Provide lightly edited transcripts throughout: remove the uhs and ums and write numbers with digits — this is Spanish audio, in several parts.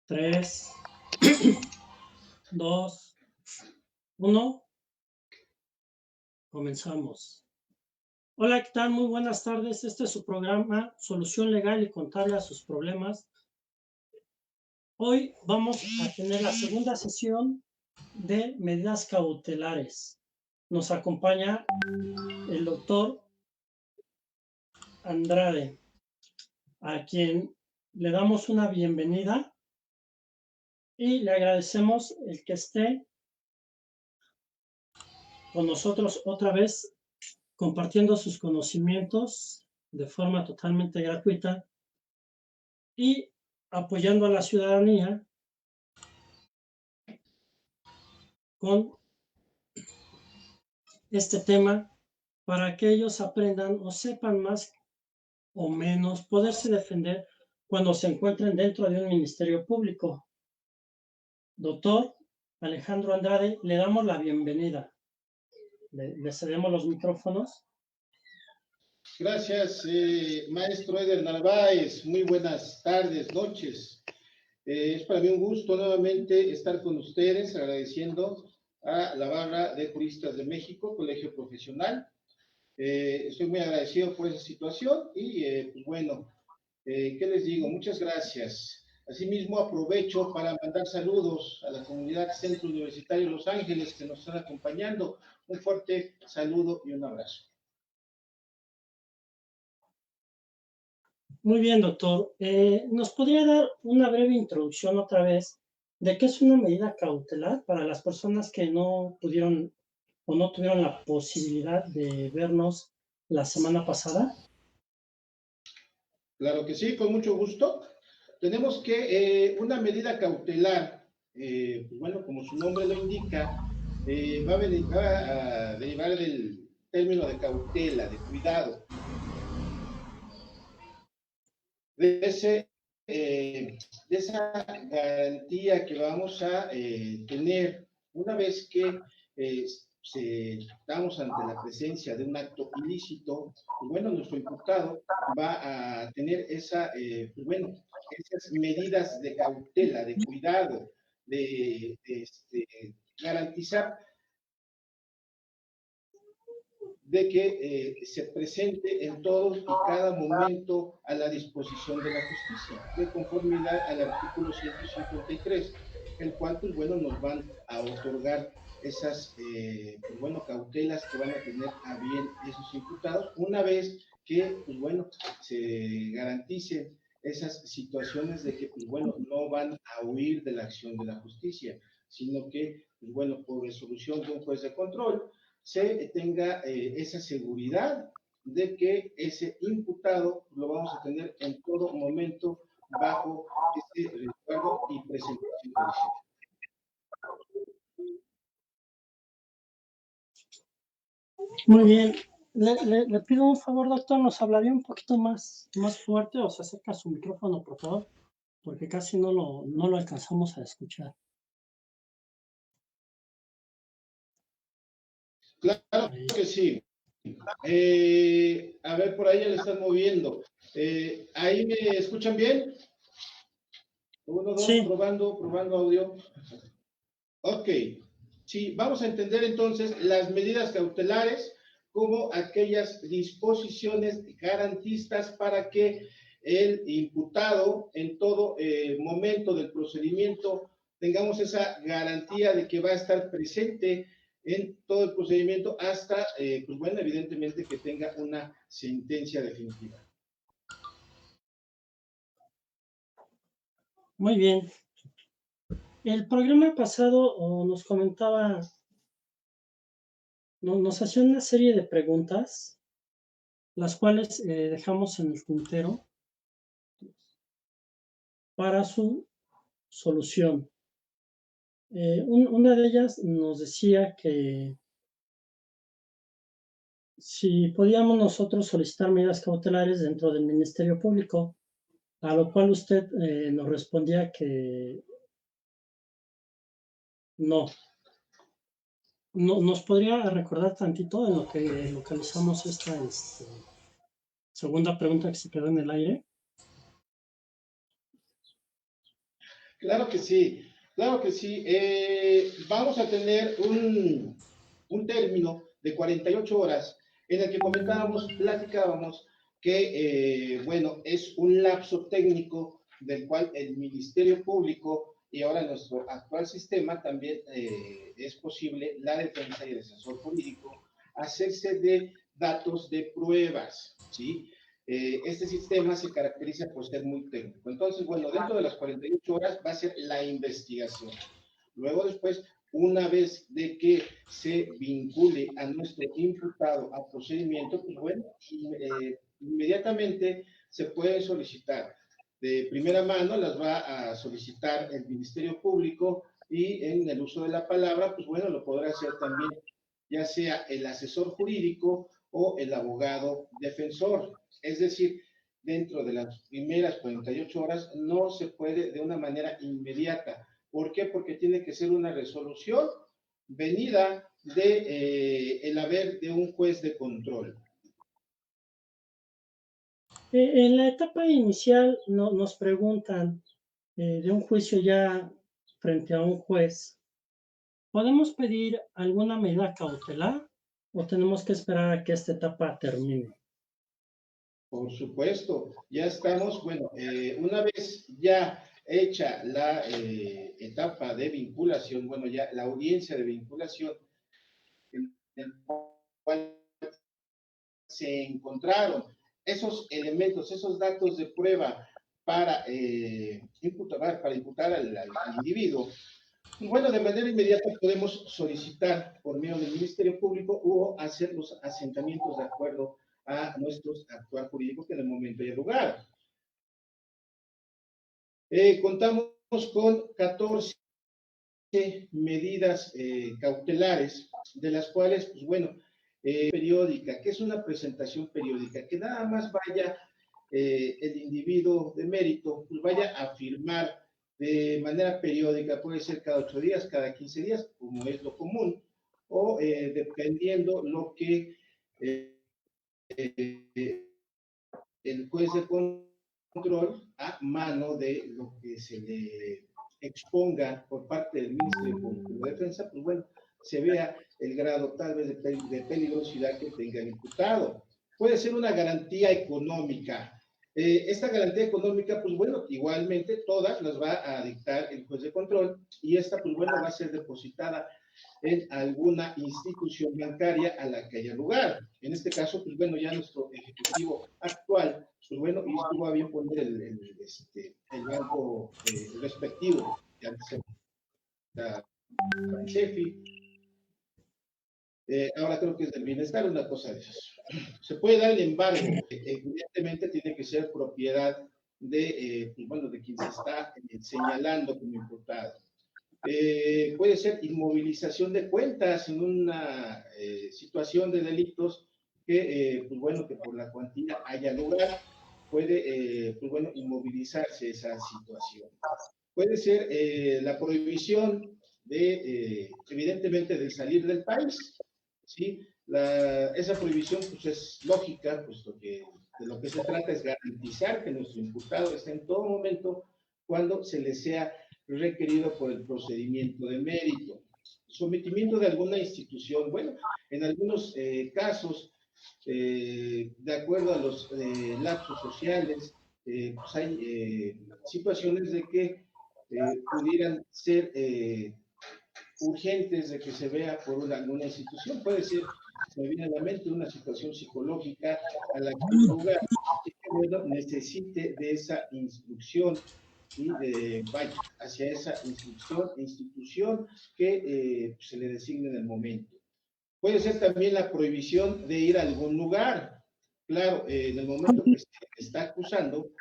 3, 2, 1. Comenzamos. Hola, ¿qué tal? Muy buenas tardes. Este es su programa Solución Legal y Contable a sus problemas. Hoy vamos a tener la segunda sesión de medidas cautelares. Nos acompaña el doctor Andrade, a quien le damos una bienvenida y le agradecemos el que esté con nosotros otra vez compartiendo sus conocimientos de forma totalmente gratuita y apoyando a la ciudadanía con este tema para que ellos aprendan o sepan más o menos poderse defender cuando se encuentren dentro de un ministerio público. Doctor Alejandro Andrade, le damos la bienvenida. Le cedemos los micrófonos. Gracias, maestro Eder Narváez. Muy buenas tardes, noches. Es para mí un gusto nuevamente estar con ustedes, agradeciendo a la Barra de Juristas de México, Colegio Profesional. Estoy muy agradecido por esa situación y, pues bueno, ¿qué les digo? Muchas gracias. Asimismo, aprovecho para mandar saludos a la comunidad Centro Universitario Los Ángeles que nos están acompañando. Un fuerte saludo y un abrazo. Muy bien, doctor. ¿Nos podría dar una breve introducción otra vez de qué es una medida cautelar para las personas que no pudieron o no tuvieron la posibilidad de vernos la semana pasada? Claro que sí, con mucho gusto. Tenemos que una medida cautelar, pues bueno, como su nombre lo indica, va a derivar del término de cautela, de cuidado. De esa garantía que vamos a tener una vez que estamos ante la presencia de un acto ilícito, pues bueno, nuestro imputado va a tener pues bueno, esas medidas de cautela, de cuidado, de garantizar de que se presente en todo y cada momento a la disposición de la justicia, de conformidad al artículo 153, el cual, pues bueno, nos van a otorgar esas, pues bueno, cautelas que van a tener a bien esos imputados, una vez que, pues bueno, se garanticen esas situaciones de que, pues bueno, no van a huir de la acción de la justicia, sino que, pues bueno, por resolución de un juez de control, se tenga esa seguridad de que ese imputado lo vamos a tener en todo momento bajo ese resguardo y presentación judicial. Muy bien. Le pido un favor, doctor, ¿nos hablaría un poquito más fuerte o se acerca a su micrófono, por favor? Porque casi no lo alcanzamos a escuchar. Claro que sí. A ver, por ahí ya le están moviendo. ¿Ahí me escuchan bien? 1, 2, Sí. probando audio. Ok. Sí, vamos a entender entonces las medidas cautelares como aquellas disposiciones garantistas para que el imputado en todo momento del procedimiento tengamos esa garantía de que va a estar presente en todo el procedimiento hasta, pues bueno, evidentemente que tenga una sentencia definitiva. Muy bien. El programa pasado nos comentaba, nos hacía una serie de preguntas, las cuales dejamos en el tintero para su solución. Una de ellas nos decía que si podíamos nosotros solicitar medidas cautelares dentro del Ministerio Público, a lo cual usted nos respondía que no. ¿Nos podría recordar tantito en lo que localizamos esta segunda pregunta que se quedó en el aire? Claro que sí, claro que sí. Vamos a tener un término de 48 horas en el que platicábamos que, bueno, es un lapso técnico del cual el Ministerio Público y ahora nuestro actual sistema también es posible la defensa y el asesor jurídico hacerse de datos de pruebas, ¿sí? Este sistema se caracteriza por ser muy técnico. Entonces, bueno, dentro de las 48 horas va a ser la investigación. Luego después, una vez de que se vincule a nuestro imputado a procedimiento, pues bueno, inmediatamente se puede solicitar. De primera mano las va a solicitar el Ministerio Público y en el uso de la palabra, pues bueno, lo podrá hacer también ya sea el asesor jurídico o el abogado defensor. Es decir, dentro de las primeras 48 horas no se puede de una manera inmediata. ¿Por qué? Porque tiene que ser una resolución venida de el haber de un juez de control. En la etapa inicial nos preguntan de un juicio ya frente a un juez, ¿podemos pedir alguna medida cautelar o tenemos que esperar a que esta etapa termine? Por supuesto, ya estamos, bueno, una vez ya hecha la etapa de vinculación, bueno, ya la audiencia de vinculación, en el cual se encontraron esos elementos, esos datos de prueba para, para imputar al individuo, bueno, de manera inmediata podemos solicitar por medio del Ministerio Público o hacer los asentamientos de acuerdo a nuestros actuar jurídicos que en el momento hay lugar. Contamos con 14 medidas cautelares, de las cuales, pues bueno, periódica, que es una presentación periódica, que nada más vaya el individuo de mérito, pues vaya a firmar de manera periódica, puede ser cada 8 días, cada 15 días, como es lo común, o dependiendo lo que el juez de control a mano de lo que se le exponga por parte del Ministerio Público de Defensa, pues bueno, se vea el grado tal vez de peligrosidad que tenga el imputado. Puede ser una garantía económica. Esta garantía económica, pues bueno, igualmente todas las va a dictar el juez de control y esta, pues bueno, va a ser depositada en alguna institución bancaria a la que haya lugar. En este caso, pues bueno, ya nuestro ejecutivo actual, pues bueno, y estuvo a bien poner el banco respectivo, ya sea Bansefi, ahora creo que es del bienestar, una cosa de esas. Se puede dar el embargo, evidentemente tiene que ser propiedad de, pues bueno, de quien se está señalando como imputado. Puede ser inmovilización de cuentas en una situación de delitos que, pues bueno, que por la cuantía haya lugar, puede, pues bueno, inmovilizarse esa situación. Puede ser la prohibición de, evidentemente, de salir del país, ¿sí? Esa prohibición, pues es lógica, puesto que de lo que se trata es garantizar que nuestro imputado esté en todo momento cuando se le sea requerido por el procedimiento de mérito. Sometimiento de alguna institución, bueno, en algunos casos, de acuerdo a los lapsos sociales, pues hay situaciones de que pudieran ser urgentes de que se vea por alguna institución. Puede ser, se me viene a la mente, una situación psicológica a la que el lugar bueno, necesite de esa instrucción y de vaya hacia esa institución que se le designe en el momento. Puede ser también la prohibición de ir a algún lugar. Claro, en el momento que se está acusando,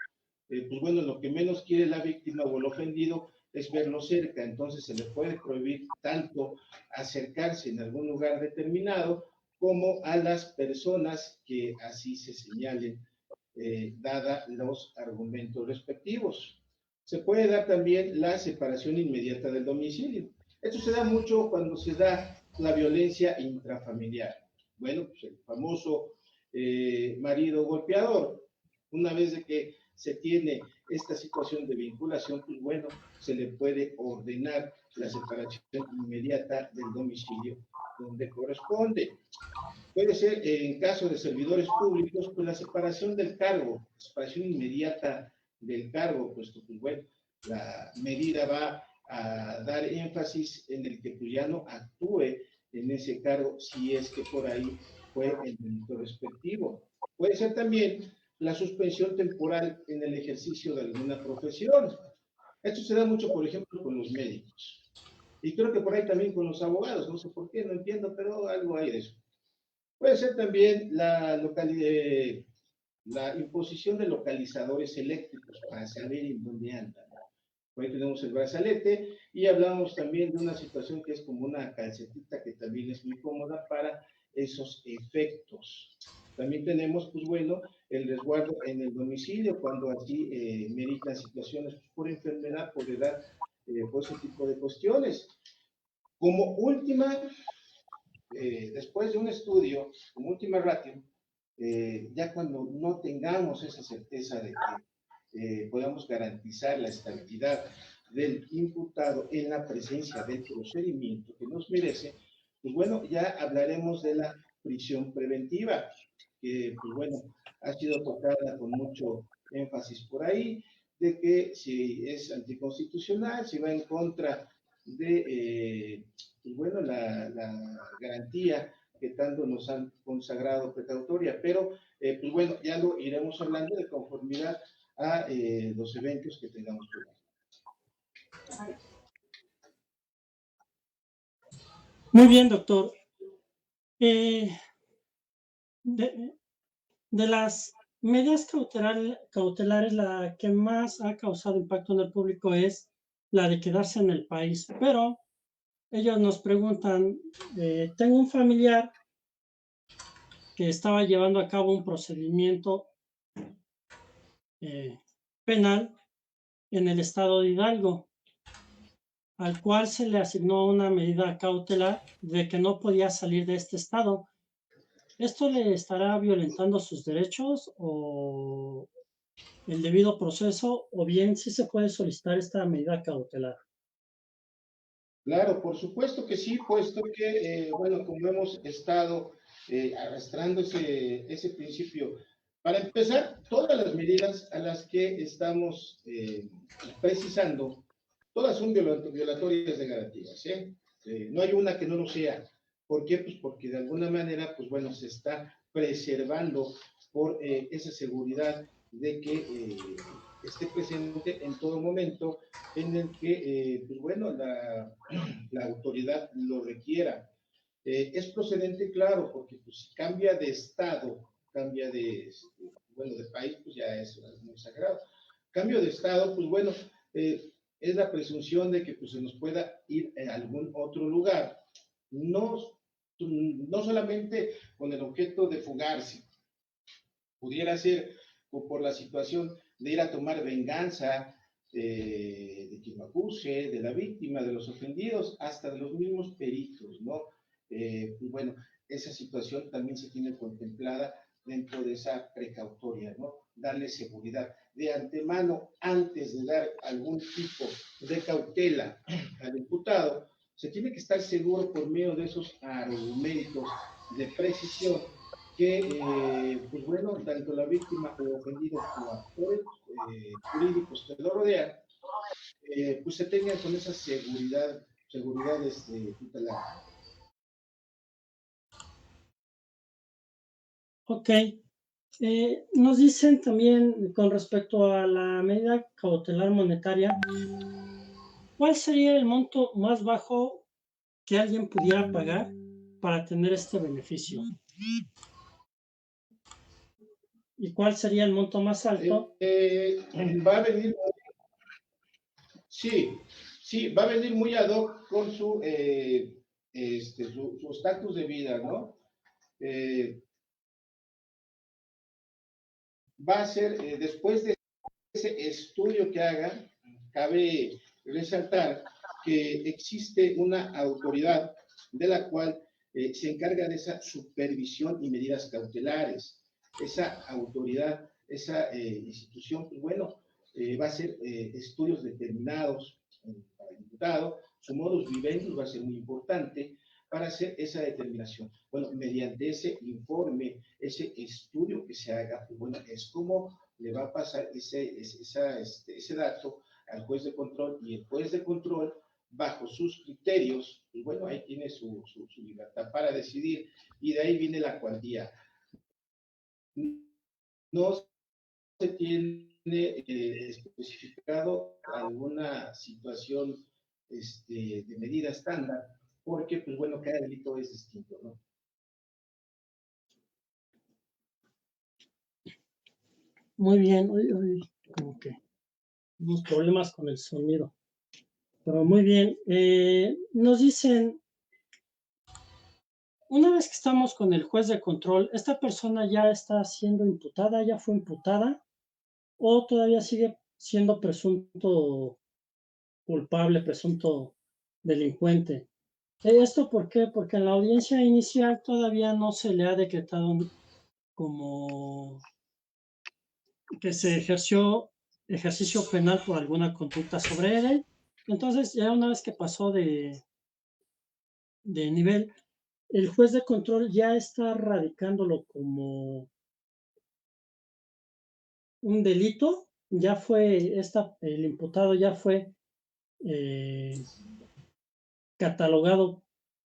pues bueno, lo que menos quiere la víctima o el ofendido es verlo cerca, entonces se le puede prohibir tanto acercarse en algún lugar determinado como a las personas que así se señalen, dada los argumentos respectivos. Se puede dar también la separación inmediata del domicilio. Esto se da mucho cuando se da la violencia intrafamiliar. Bueno, pues el famoso marido golpeador. Una vez de que se tiene esta situación de vinculación, pues bueno, se le puede ordenar la separación inmediata del domicilio donde corresponde. Puede ser, en caso de servidores públicos, pues la separación del cargo, separación inmediata del cargo, puesto que, bueno, la medida va a dar énfasis en el que pues, ya no actúe en ese cargo si es que por ahí fue el delito respectivo. Puede ser también la suspensión temporal en el ejercicio de alguna profesión. Esto se da mucho, por ejemplo, con los médicos. Y creo que por ahí también con los abogados, no sé por qué, no entiendo, pero algo hay de eso. Puede ser también la imposición de localizadores eléctricos para saber en dónde andan. Por ahí tenemos el brazalete y hablamos también de una situación que es como una calcetita que también es muy cómoda para esos efectos. También tenemos, pues bueno, el resguardo en el domicilio cuando así meritan situaciones pues, por enfermedad, por edad, por ese tipo de cuestiones. Como última, después de un estudio, como última ratio, ya cuando no tengamos esa certeza de que podamos garantizar la estabilidad del imputado en la presencia del procedimiento que nos merece, pues bueno, ya hablaremos de la prisión preventiva, que pues bueno, ha sido tocada con mucho énfasis por ahí, de que si es anticonstitucional, si va en contra de, pues bueno, la garantía que tanto nos han consagrado precautoria, pero pues bueno, ya lo iremos hablando de conformidad a los eventos que tengamos por ahí. Muy bien, doctor. De las medidas cautelares, la que más ha causado impacto en el público es la de quedarse en el país, pero ellos nos preguntan, tengo un familiar que estaba llevando a cabo un procedimiento penal en el estado de Hidalgo, al cual se le asignó una medida cautelar de que no podía salir de este estado. ¿Esto le estará violentando sus derechos o el debido proceso, o bien sí se puede solicitar esta medida cautelar? Claro, por supuesto que sí, puesto que, bueno, como hemos estado arrastrando ese principio, para empezar, todas las medidas a las que estamos precisando, todas son violatorias de garantías, ¿eh? No hay una que no lo sea. ¿Por qué? Pues porque de alguna manera, pues bueno, se está preservando por esa seguridad de que esté presente en todo momento en el que, pues bueno, la autoridad lo requiera. Es procedente, claro, porque pues, si cambia de estado, cambia de, bueno, de país, pues ya es muy sagrado. Cambio de estado, pues bueno, es la presunción de que pues, se nos pueda ir a algún otro lugar. No solamente con el objeto de fugarse, pudiera ser o por la situación de ir a tomar venganza de quien lo acuse, de la víctima, de los ofendidos, hasta de los mismos peritos, ¿no? Pues bueno, esa situación también se tiene contemplada dentro de esa precautoria, ¿no? Darle seguridad. De antemano, antes de dar algún tipo de cautela al imputado, se tiene que estar seguro por medio de esos argumentos de precisión que, pues bueno, tanto la víctima o ofendido como actores jurídicos que lo rodean, pues se tengan con esa seguridad tutelar. Ok. Nos dicen también con respecto a la medida cautelar monetaria, ¿cuál sería el monto más bajo que alguien pudiera pagar para tener este beneficio? ¿Y cuál sería el monto más alto? Va a venir, sí, va a venir muy ad hoc con su estatus de vida, ¿no? Va a ser, después de ese estudio que haga, cabe resaltar que existe una autoridad de la cual se encarga de esa supervisión y medidas cautelares. Esa autoridad, esa institución, pues bueno, va a ser estudios determinados para el imputado, su modus vivendi va a ser muy importante para hacer esa determinación. Bueno, mediante ese informe, ese estudio que se haga, pues bueno, es como le va a pasar ese dato al juez de control, y el juez de control, bajo sus criterios, y bueno, ahí tiene su libertad para decidir, y de ahí viene la cuantía. No se tiene especificado alguna situación de medida estándar, porque, pues bueno, cada delito es distinto, ¿no? Muy bien, hoy como que unos problemas con el sonido, pero muy bien. Nos dicen, una vez que estamos con el juez de control, ¿esta persona ya está siendo imputada, ya fue imputada, o todavía sigue siendo presunto culpable, presunto delincuente? ¿Esto por qué? Porque en la audiencia inicial todavía no se le ha decretado como que se ejerció ejercicio penal por alguna conducta sobre él. Entonces, ya una vez que pasó de nivel, el juez de control ya está radicándolo como un delito, ya fue, el imputado ya fue eh, catalogado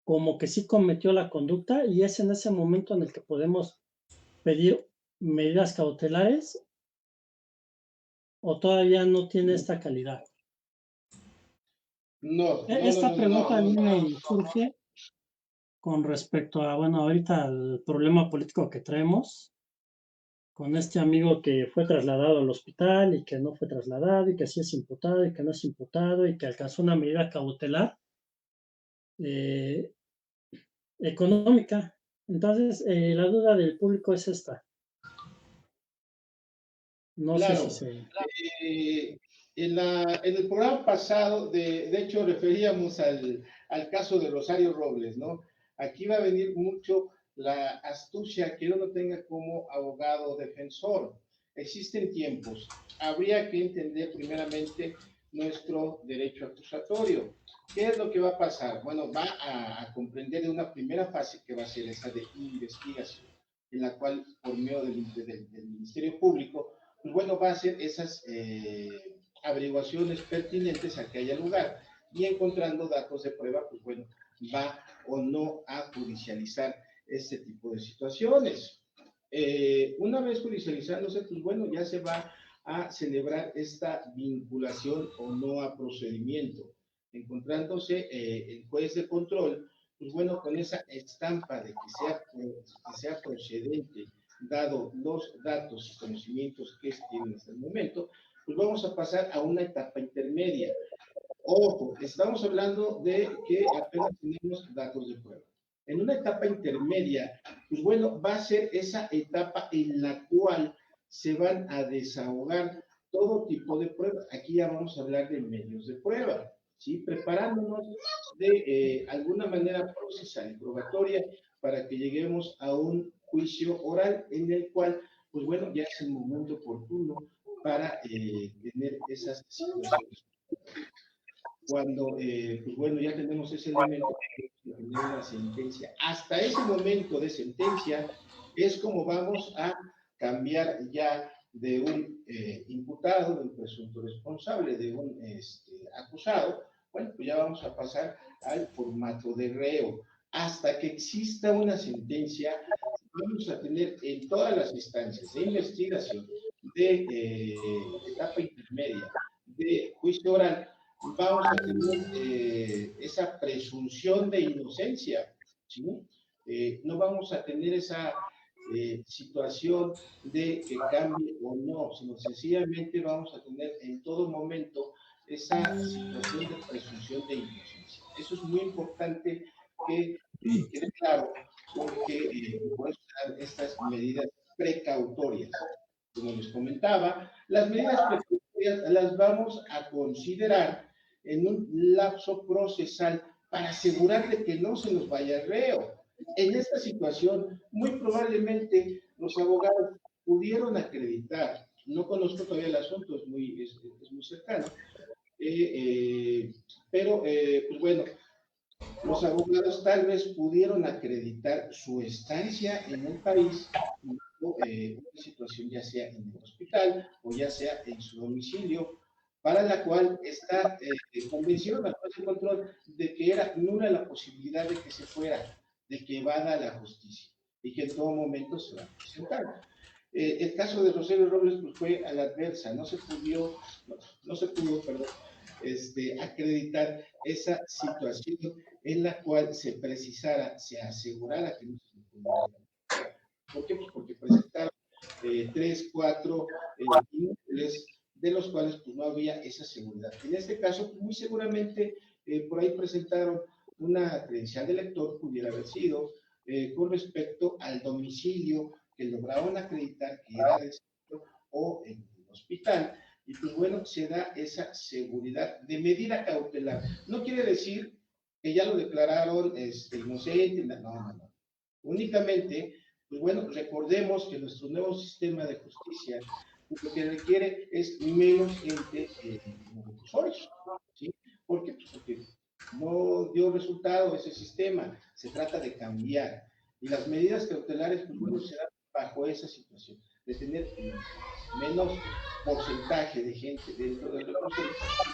como que sí cometió la conducta, y es en ese momento en el que podemos pedir medidas cautelares, o todavía no tiene esta calidad. No, no, no, Esta no, no, pregunta a no, mí no. me surge con respecto a, bueno, ahorita el problema político que traemos con este amigo que fue trasladado al hospital y que no fue trasladado, y que sí es imputado y que no es imputado, y que alcanzó una medida cautelar eh, económica. Entonces, la duda del público es esta. No sé si Claro. se... Eh, en el programa pasado, de hecho, referíamos al caso de Rosario Robles, ¿no? Aquí va a venir mucho la astucia que uno tenga como abogado defensor. Existen tiempos. Habría que entender primeramente nuestro derecho acusatorio. ¿Qué es lo que va a pasar? Bueno, va a comprender de una primera fase que va a ser esa de investigación, en la cual, por medio del Ministerio Público, pues bueno, va a hacer esas averiguaciones pertinentes a que haya lugar, y encontrando datos de prueba, pues bueno, va o no a judicializar este tipo de situaciones. Una vez judicializándose, pues bueno, ya se va a celebrar esta vinculación o no a procedimiento, encontrándose el juez de control, pues bueno, con esa estampa de que sea procedente, dado los datos y conocimientos que tienen hasta el momento, pues vamos a pasar a una etapa intermedia. Ojo, estamos hablando de que apenas tenemos datos de prueba. En una etapa intermedia, pues bueno, va a ser esa etapa en la cual se van a desahogar todo tipo de pruebas. Aquí ya vamos a hablar de medios de prueba, ¿sí? Preparándonos de alguna manera procesal y probatoria para que lleguemos a un juicio oral en el cual, pues bueno, ya es el momento oportuno para tener esas situaciones. Cuando, pues bueno, ya tenemos ese elemento, tener una sentencia. Hasta ese momento de sentencia es como vamos a cambiar ya de un imputado, de un presunto responsable, de un acusado. Bueno, pues ya vamos a pasar al formato de reo. Hasta que exista una sentencia, vamos a tener en todas las instancias de investigación, de etapa intermedia, de juicio oral, vamos a tener esa presunción de inocencia, ¿sí? No vamos a tener esa situación de que cambie o no, sino sencillamente vamos a tener en todo momento esa situación de presunción de inocencia. Eso es muy importante que quede claro, porque por eso dan estas medidas precautorias. Como les comentaba, las medidas precautorias las vamos a considerar en un lapso procesal para asegurar de que no se nos vaya el reo. En esta situación, muy probablemente los abogados pudieron acreditar no conozco todavía el asunto, es muy cercano, pero pues bueno, los abogados tal vez pudieron acreditar su estancia en el país, una situación ya sea en el hospital o ya sea en su domicilio, para la cual está convencieron al juez de control de que era nula la posibilidad de que se fuera, de que evada a la justicia y que en todo momento se va a presentar. El caso de Rosario Robles pues, fue a la adversa, no se pudo, perdón, acreditar esa situación en la cual se precisara, se asegurara que no se pudiera. ¿Por qué? Pues porque presentaron 3, 4 inmuebles de los cuales pues no había esa seguridad. En este caso, muy seguramente por ahí presentaron una credencial de lector, pudiera haber sido, con respecto al domicilio que lograron acreditar que era del centro o en el hospital. Y pues bueno, se da esa seguridad de medida cautelar. No quiere decir que ya lo declararon inocente, no. Únicamente, pues bueno, recordemos que nuestro nuevo sistema de justicia lo que requiere es menos gente como reclusorios, ¿sí? ¿Por qué? Pues porque no dio resultado ese sistema, se trata de cambiar. Y las medidas cautelares, pues bueno, se dan bajo esa situación, de tener menos porcentaje de gente dentro del reclusorio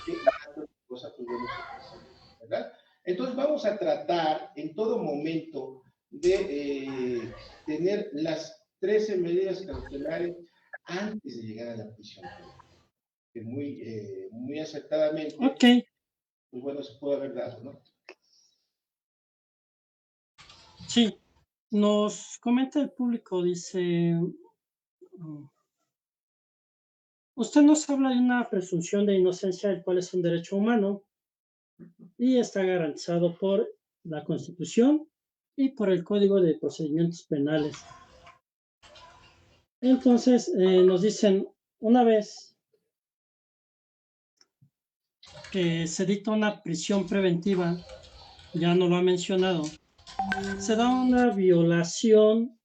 y que más cosas, pues bueno, se presenten, ¿verdad? Entonces vamos a tratar en todo momento de tener las 13 medidas cautelares antes de llegar a la prisión, que muy acertadamente, Ok, pues bueno, se puede haber dado, ¿no? sí. Nos comenta el público, dice, usted nos habla de una presunción de inocencia, el cual es un derecho humano y está garantizado por la Constitución y por el Código de Procedimientos Penales. Entonces, nos dicen, una vez que se dicta una prisión preventiva, ya no lo ha mencionado, se da una violación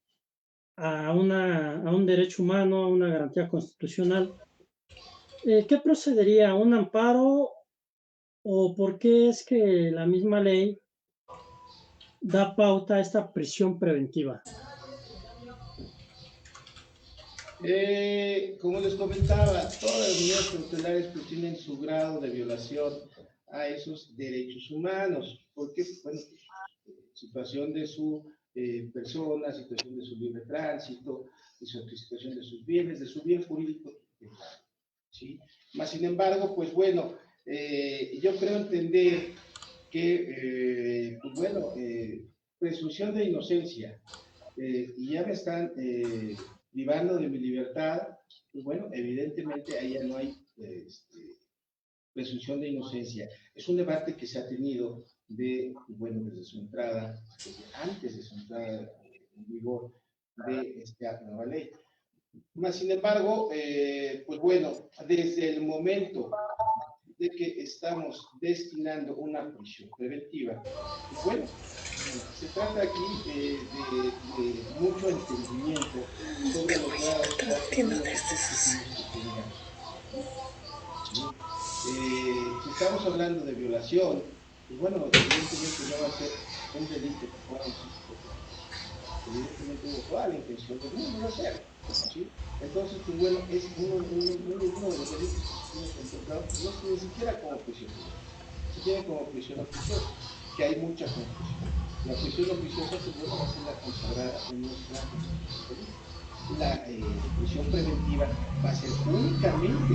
a un derecho humano, a una garantía constitucional. ¿Qué procedería? ¿Un amparo o por qué es que la misma ley da pauta a esta prisión preventiva? Como les comentaba, todas las medidas cautelares pues, tienen su grado de violación a esos derechos humanos, porque, bueno, situación de su persona, situación de su libre tránsito, de su situación de sus bienes, de su bien jurídico, ¿sí? Más sin embargo, pues bueno, yo creo entender que, pues bueno, presunción de inocencia, y ya me están privando de mi libertad, pues bueno, evidentemente ahí ya no hay presunción de inocencia. Es un debate que se ha tenido bueno, desde su entrada, desde antes de su entrada en vigor de esta nueva ley. Más sin embargo, pues bueno, desde el momento de que estamos destinando una prisión preventiva, pues bueno, se trata aquí de mucho entendimiento sobre los grados que tengan. ¿Sí? Si estamos hablando de violación, pues bueno, evidentemente no va a ser un delito que podamos escoger. Evidentemente hubo toda la intención del mundo de hacerlo. ¿Sí? Entonces, pues bueno, es uno de los delitos que se tiene contemplado, no es ni siquiera como prisión preventiva, se tiene como prisión oficiosa, que hay mucha confusión. La prisión oficiosa, pues bueno, va a ser la consagrada en nuestra Constitución política. La prisión preventiva va a ser únicamente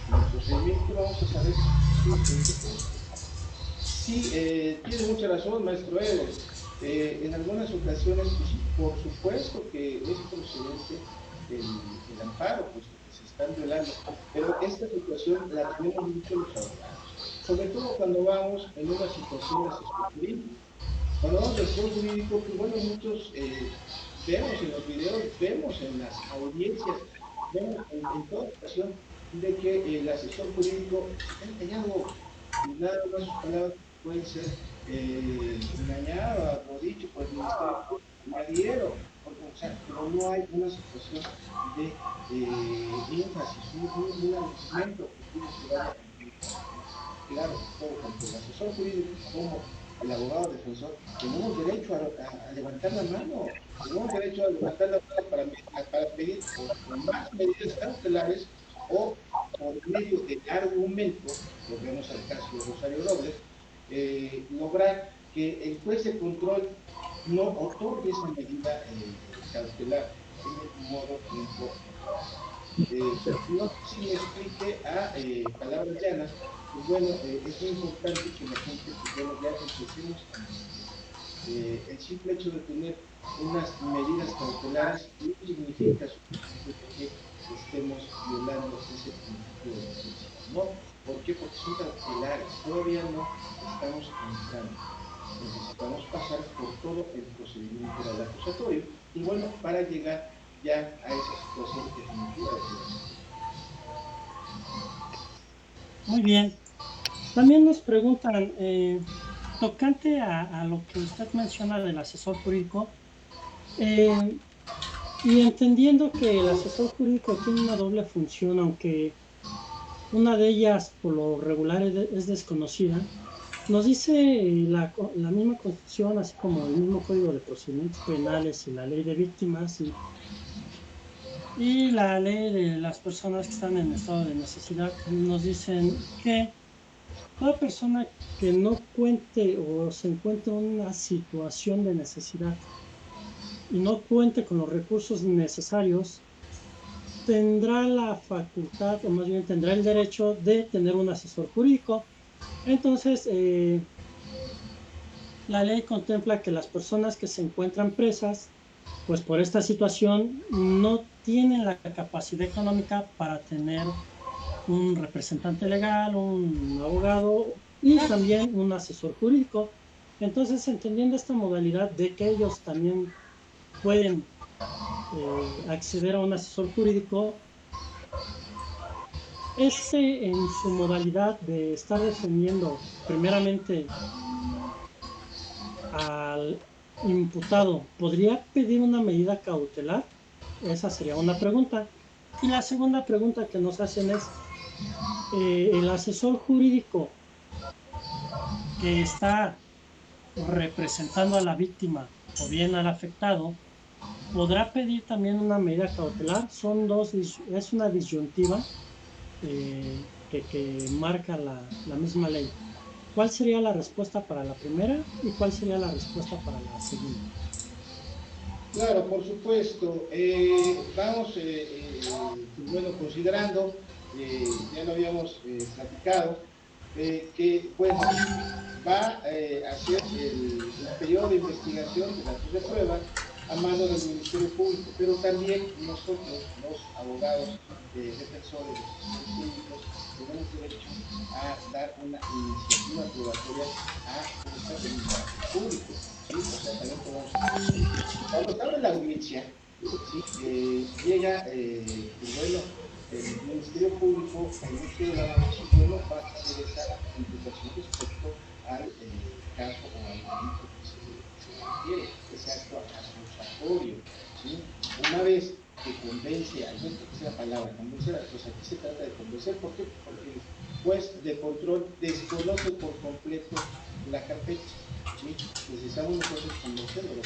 en el procedimiento, vamos a saber sí, tiene mucha razón, maestro Eder. En algunas ocasiones, pues sí, por supuesto que es procedente el amparo, puesto que se están violando, pero esta situación la tenemos mucho los abogados, sobre todo cuando vamos en una situación de asesor jurídico. Cuando vamos de asesor jurídico, pues bueno, muchos vemos en los videos, vemos en las audiencias, vemos en toda ocasión de que el asesor jurídico se queda callado y nada más sus palabras pueden ser engañadas o dicho por el Ministerio Público, me adhiero. o sea, pero no hay una situación de énfasis, un argumento objetivo que vaya en mi caso, ¿no? Claro, tanto el asesor jurídico como el abogado defensor tenemos derecho a levantar la mano, tenemos derecho a levantar la mano para pedir o más medidas cautelares o por medio del argumento, volvemos al caso de Rosario Robles, lograr que el juez de control no otorgue esa medida cautelar en el modo improporcionado. No sé si me explique a palabras llanas, pues bueno, es muy importante que la gente, pues bueno, ya empecemos a entender. El simple hecho de tener unas medidas cautelares no significa de que estemos violando ese principio de necesidad, ¿no? ¿Por qué? Porque son cautelares, todavía no estamos entrando. Necesitamos pasar por todo el procedimiento del acusatorio y bueno, para llegar ya a esa situación definitiva de prevalencia. Muy bien. También nos preguntan, tocante a lo que usted menciona del asesor jurídico, eh, y entendiendo que el asesor jurídico tiene una doble función, aunque una de ellas por lo regular es desconocida, nos dice la misma Constitución, así como el mismo Código de Procedimientos Penales y la Ley de Víctimas y la Ley de las personas que están en estado de necesidad, nos dicen que toda persona que no cuente o se encuentre en una situación de necesidad y no cuente con los recursos necesarios, tendrá la facultad, o más bien tendrá el derecho de tener un asesor jurídico. Entonces, la ley contempla que las personas que se encuentran presas, pues por esta situación, no tienen la capacidad económica para tener un representante legal, un abogado y también un asesor jurídico. Entonces, entendiendo esta modalidad de que ellos también pueden acceder a un asesor jurídico, ese en su modalidad de estar defendiendo primeramente al imputado, ¿podría pedir una medida cautelar? Esa sería una pregunta. Y la segunda pregunta que nos hacen es, el asesor jurídico que está representando a la víctima o bien al afectado, podrá pedir también una medida cautelar. Son dos, es una disyuntiva que marca la misma ley. ¿Cuál sería la respuesta para la primera y cuál sería la respuesta para la segunda? Claro, por supuesto. Vamos, pues bueno, considerando, ya lo habíamos platicado, que, bueno, va a ser el periodo de investigación de datos de prueba a mano del Ministerio Público, pero también nosotros, los abogados defensores, los asesores jurídicos, tenemos derecho a dar una iniciativa probatoria a justa del Ministerio Público, ¿sí? O sea, también podemos intervenir. Cuando se abre la audiencia, ¿sí? Llega, pues bueno, el Ministerio Público, el Ministerio de la Banda, pues bueno, va a hacer esa imputación respecto al caso o al delito que se le refiere, ese acto acusatorio, ¿sí? Una vez que convence al juez, porque esa es la palabra, convencer, pues aquí se trata de convencer, ¿por qué? Porque el juez de control desconoce por completo la carpeta, ¿sí? Necesitamos nosotros convencerlo.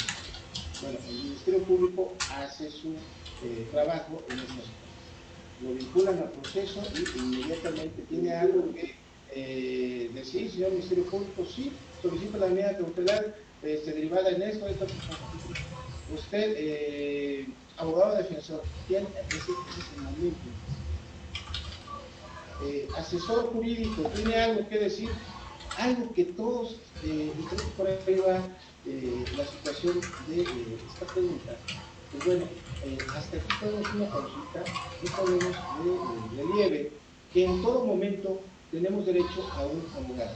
Bueno, el Ministerio Público hace su trabajo en ese aspecto. Lo vinculan al proceso y inmediatamente tiene algo que decir, señor Ministerio Público, sí, solicito la medida cautelar derivada en esto. Usted, abogado defensor, tiene, ese es el momento. Asesor jurídico, tiene algo que decir, algo que todos, y creo que por ahí va la situación de esta pregunta. Pues bueno, hasta aquí ponemos una pausita y ponemos de relieve que en todo momento tenemos derecho a un abogado.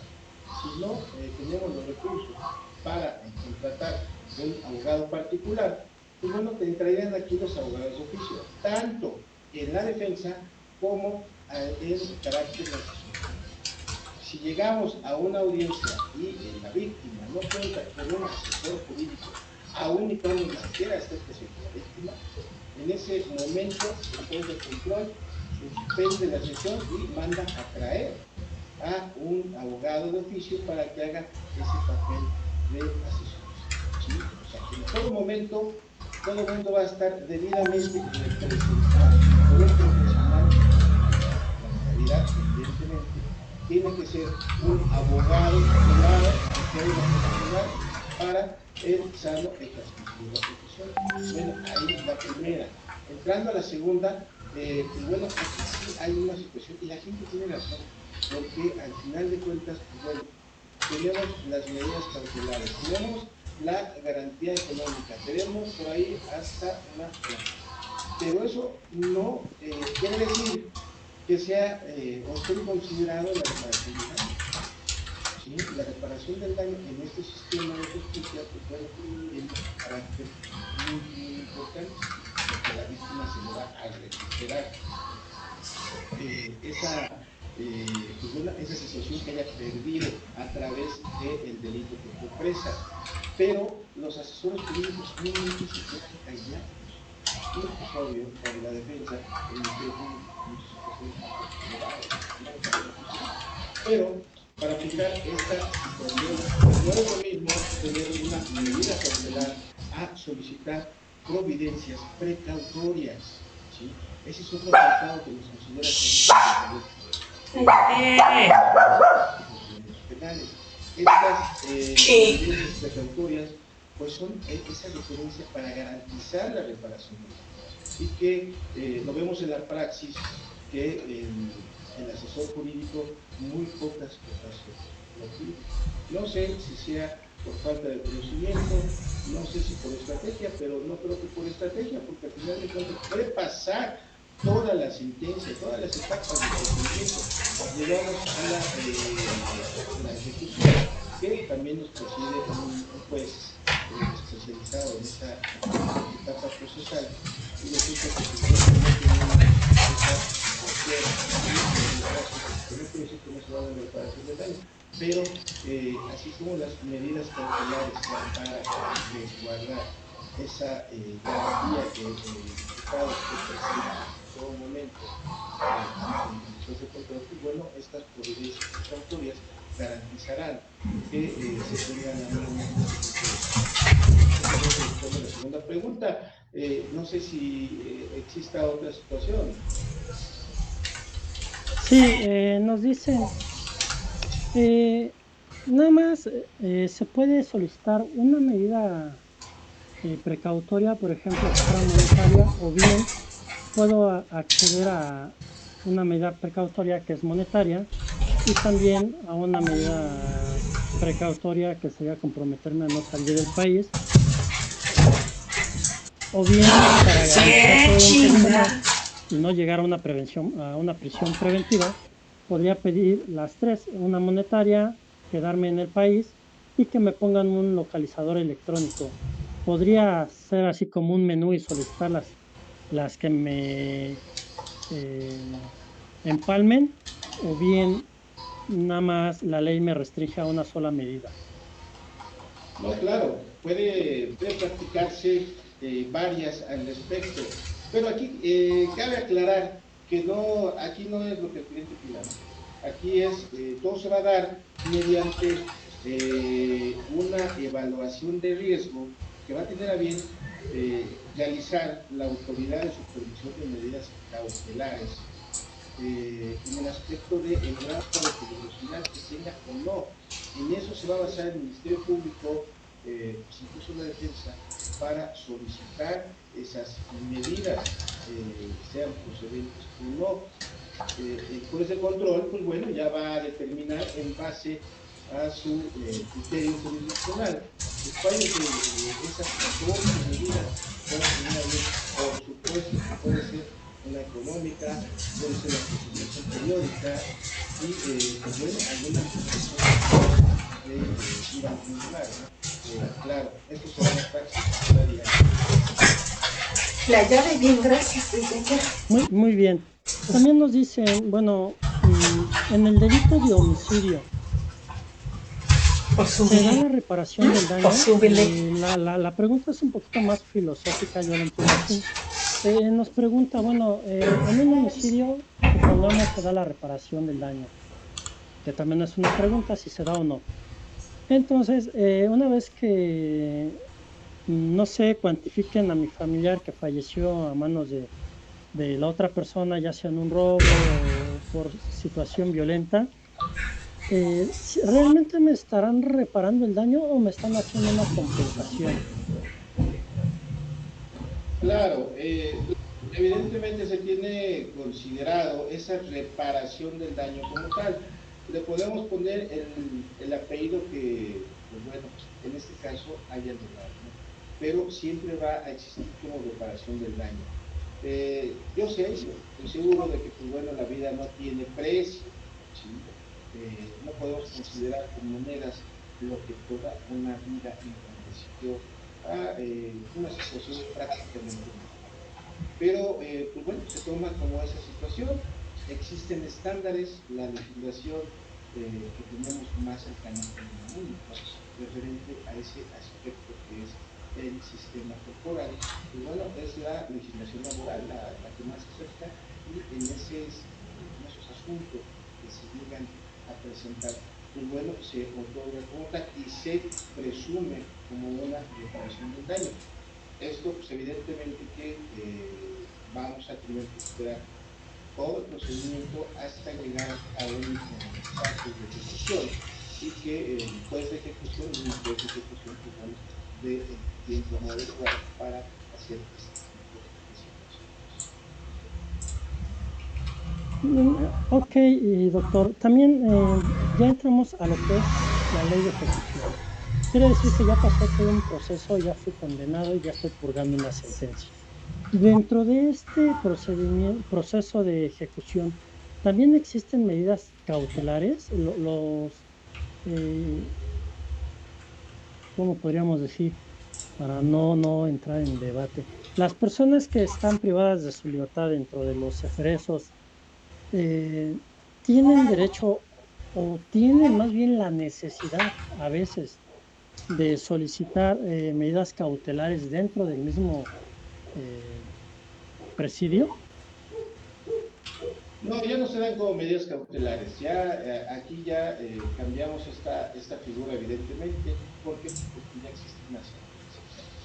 Si no tenemos los recursos para contratar un abogado particular, pues bueno, te entrarían aquí los abogados de oficio, tanto en la defensa como en carácter de asesor jurídico. Si llegamos a una audiencia y la víctima no cuenta con un asesor jurídico aún y cuando ni siquiera esté presente la víctima. En ese momento, el juez de control suspende la sesión y manda a traer a un abogado de oficio para que haga ese papel de asesor. ¿Sí? O sea, que en todo momento va a estar debidamente representado por un profesional. La modalidad, evidentemente, tiene que ser un abogado titulado que haya profesional para el sano ejercicio de la profesión. Bueno, ahí la primera. Entrando a la segunda, pues bueno, aquí sí hay una situación, y la gente tiene razón, porque al final de cuentas, pues bueno, tenemos las medidas cautelares, tenemos la garantía económica, tenemos por ahí hasta una fianza. Pero eso no quiere decir que sea o esté considerado la reparación del daño. ¿Sí? La reparación del daño en este sistema de justicia, pues bueno, tiene un carácter muy importante, porque la víctima se le va a recuperar pues bueno, esa situación que haya perdido a través del delito que fue presa. Pero los asesores jurídicos solamente se quedan callados. Y pues obvio, para la defensa, el Ministerio Público, muchas ocasiones, pero para aplicar esta situación, no es lo mismo tener una medida cautelar a solicitar providencias precautorias, ¿sí? Ese es otro apartado que nos considera penales. Estas providencias precautorias pues son esa referencia para garantizar la reparación del daño. Y que lo vemos en la praxis que el asesor jurídico muy pocas ocasiones lo pide. No sé si sea por falta de conocimiento, no sé si por estrategia, pero no creo que por estrategia, porque al final de cuentas puede pasar toda la sentencia, todas las etapas del procedimiento. Llegamos a la ejecución, que también nos preside un juez especializado en esa etapa procesal, y resulta que no tenemos pero así como las medidas cautelares para resguardar esa garantía que el Estado presenta en todo momento ante el control, pues bueno, estas providencias precautorias garantizarán que se tengan la norma. La segunda pregunta, no sé si exista otra situación. Sí, nos dicen, nada más se puede solicitar una medida precautoria, por ejemplo, monetaria, o bien puedo acceder a una medida precautoria que es monetaria y también a una medida precautoria que sería comprometerme a no salir del país, o bien para garantizar y no llegar a una prisión preventiva, podría pedir las tres: una monetaria, quedarme en el país y que me pongan un localizador electrónico. Podría ser así como un menú y solicitar las que me empalmen, o bien nada más la ley me restringe a una sola medida. No, claro, puede practicarse varias al respecto, pero aquí cabe aclarar que no, aquí no es lo que el cliente pida. Aquí es, todo se va a dar mediante una evaluación de riesgo que va a tener a bien realizar la autoridad de supervisión de medidas cautelares en el aspecto del grado de peligrosidad que tenga o no. En eso se va a basar el Ministerio Público, pues incluso la defensa, para solicitar esas medidas, sean procedentes o no. El juez de control, pues bueno, ya va a determinar en base a su criterio jurisdiccional. Después de que esas 14 medidas puedan tener bien, por supuesto, que puede ser una económica, puede ser la consideración periódica y, pues bueno, alguna de ir al tribunal, ¿no? Claro, esto será una práctica diaria. La llave, bien, gracias. Muy bien. También nos dicen, bueno, en el delito de homicidio, Se da la reparación del daño. Possibile. La pregunta es un poquito más filosófica, yo la entiendo así. Nos pregunta, bueno, en un homicidio, supongamos se da la reparación del daño, que también es una pregunta si se da o no. Entonces, una vez que, no sé, cuantifiquen a mi familiar que falleció a manos de la otra persona, ya sea en un robo o por situación violenta, ¿realmente me estarán reparando el daño o me están haciendo una compensación? Claro, evidentemente se tiene considerado esa reparación del daño como tal. Le podemos poner el apellido que, pues bueno, en este caso haya logrado, ¿no? Pero siempre va a existir como reparación del daño. Yo sé, yo estoy seguro de que, pues bueno, la vida no tiene precio, ¿sí? No podemos considerar con monedas lo que toda una vida entendeció a una situación prácticamente normal. Pero, pues bueno, se toma como esa situación. Existen estándares, la legislación que tenemos más cercana con el única, referente a ese aspecto que es el sistema corporal, pues bueno, es la legislación laboral la que más se acerca y en esos asuntos que se llegan a presentar, pues bueno, se otorga como tal y se presume como una reparación del daño. Esto, pues evidentemente que vamos a tener que esperar todo el procedimiento hasta llegar a un estatus de ejecución y que el juez de ejecución es un juez de ejecución, pues bueno, de el tiempo adecuado para hacer este tipo de situaciones. Ok, y doctor, también ya entramos a lo que es la ley de ejecución. Quiere decir que ya pasé todo un proceso, ya fui condenado y ya estoy purgando una sentencia. Dentro de este proceso de ejecución, ¿también existen medidas cautelares? Eh, ¿Cómo podríamos decir? Para no entrar en debate. Las personas que están privadas de su libertad dentro de los eferesos, eh, ¿tienen derecho o tienen más bien la necesidad a veces de solicitar medidas cautelares dentro del mismo eh, presidio? No, ya no se dan como medidas cautelares, ya aquí ya cambiamos esta figura evidentemente, ¿por qué? Pues porque ya existe una sentencia,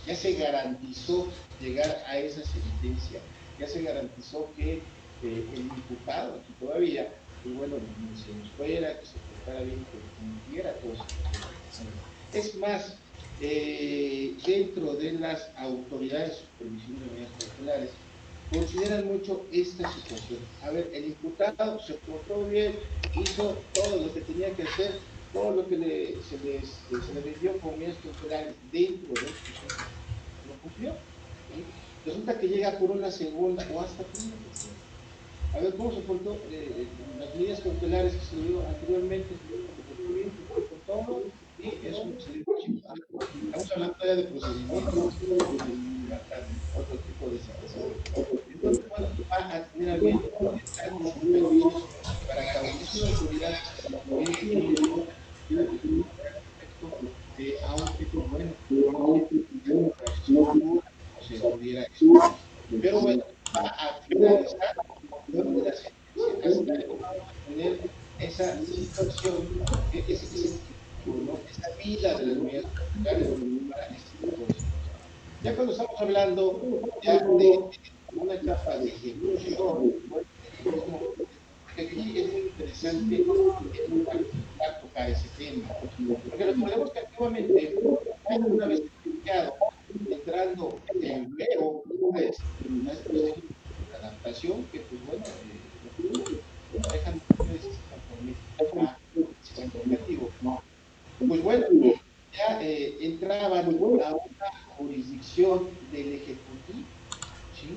ya se garantizó llegar a esa sentencia, ya se garantizó que el imputado aquí todavía, pues bueno, ni se nos fuera, que se portara bien, que cumpliera todos estos procedimientos. Es más, dentro de las autoridades de supervisión de medidas cautelares, consideran mucho esta situación. A ver, el imputado se portó bien, hizo todo lo que tenía que hacer, todo lo que se le rindió como medidas cautelares dentro del proceso, lo cumplió. ¿Sí? Resulta que llega por una segunda o hasta por una tercera. A ver, ¿cómo se portó las medidas cautelares que se le dio anteriormente? Se portó bien, cumplió con todo y eso se le dio. Estamos hablando ya de procedimientos de libertad, otro tipo de situación. Entonces, bueno, va a tener ambientes supervisos para que es una autoridad que respecto, aunque, pues bueno, no tiene estructura como se pudiera esperar. Pero bueno, va a finalizar con la sentencia. Hasta ahí vamos a tener esa situación, ese tiempo, ¿no? Esa vida de las medidas cautelares para este tipo de situaciones. Ya cuando estamos hablando ya de una etapa de ejecución, bueno, es lo mismo, porque aquí es muy interesante en particular tocar ese tema, porque recordemos que antiguamente, una vez estudiado, entrando en luego a este procedimiento de adaptación, que pues bueno, lo dejan ustedes conforme a el sistema educativo, pues bueno, ya entraban a una jurisdicción del Ejecutivo, ¿sí?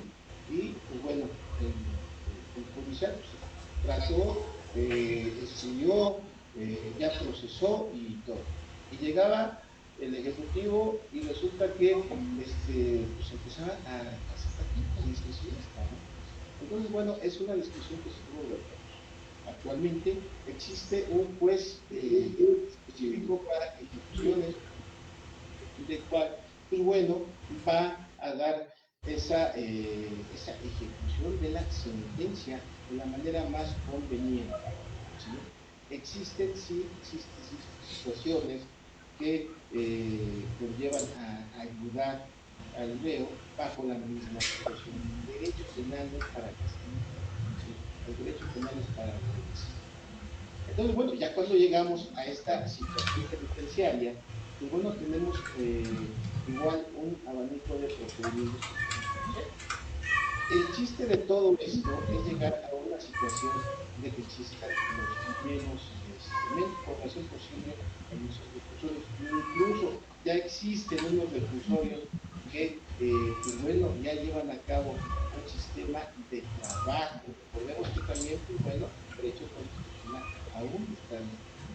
Y pues bueno, el judicial pues, trató, estudió, ya procesó y todo. Y llegaba el Ejecutivo y resulta que pues empezaba a sacar tiempo de esta siesta, ¿no? Entonces, bueno, es una discusión que se tuvo de todos. Actualmente existe un juez específico para ejecuciones, de cual, pues bueno, va a dar esa ejecución de la sentencia de la manera más conveniente. ¿Sí? Existen situaciones que conllevan a ayudar al reo bajo la misma situación. Derechos penales para castigo. ¿Sí? Los derechos penales para redención. Entonces, bueno, ya cuando llegamos a esta situación penitenciaria, pues bueno, tenemos igual un abanico de procedimientos que podemos conocer. El chiste de todo esto es llegar a una situación de que existan los menos población posible en esos reclusorios. Incluso ya existen unos reclusorios que, pues bueno, ya llevan a cabo un sistema de trabajo. Recordemos que también, pues bueno, el derecho constitucional aún están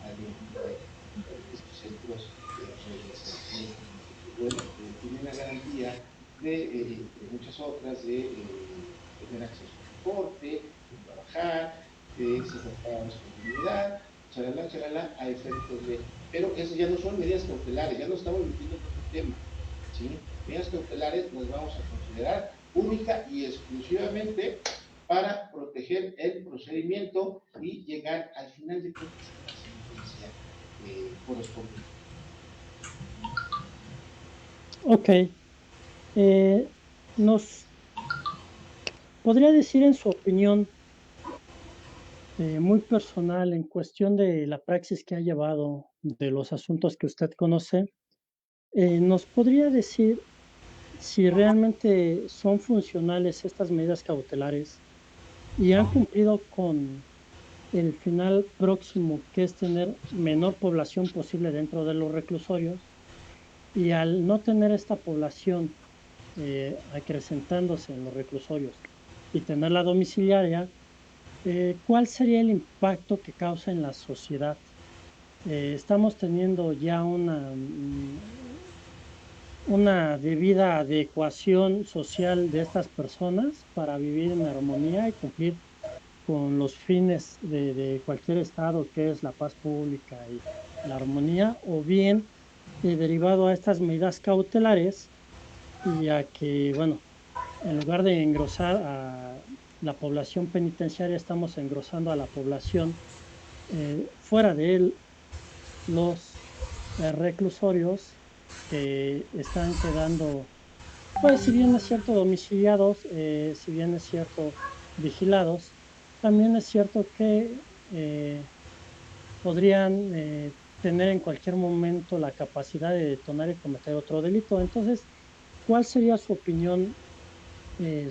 adentro de estos centros de reinserción, que pues bueno, tienen la garantía de, entre muchas otras, de tener acceso a deporte, de trabajar, de se prepara su dignidad, chalala, a efectos de... Pero esas ya no son medidas cautelares, ya no estamos metiendo en otro tema, ¿sí? Medidas cautelares las vamos a considerar única y exclusivamente para proteger el procedimiento y llegar al final de cuentas a la sentencia correspondiente. Ok. ¿Nos podría decir en su opinión muy personal en cuestión de la praxis que ha llevado, de los asuntos que usted conoce, nos podría decir si realmente son funcionales estas medidas cautelares y han cumplido con el final próximo, que es tener menor población posible dentro de los reclusorios? Y al no tener esta población acrecentándose en los reclusorios y tener la domiciliaria, ¿cuál sería el impacto que causa en la sociedad? Estamos teniendo ya una debida adecuación social de estas personas para vivir en armonía y cumplir con los fines de cualquier estado, que es la paz pública y la armonía, o bien derivado a estas medidas cautelares y a que, bueno, en lugar de engrosar a la población penitenciaria, estamos engrosando a la población fuera de él, los reclusorios que están quedando, pues si bien es cierto domiciliados, si bien es cierto vigilados, también es cierto que podrían tener en cualquier momento la capacidad de detonar y cometer otro delito. Entonces, ¿cuál sería su opinión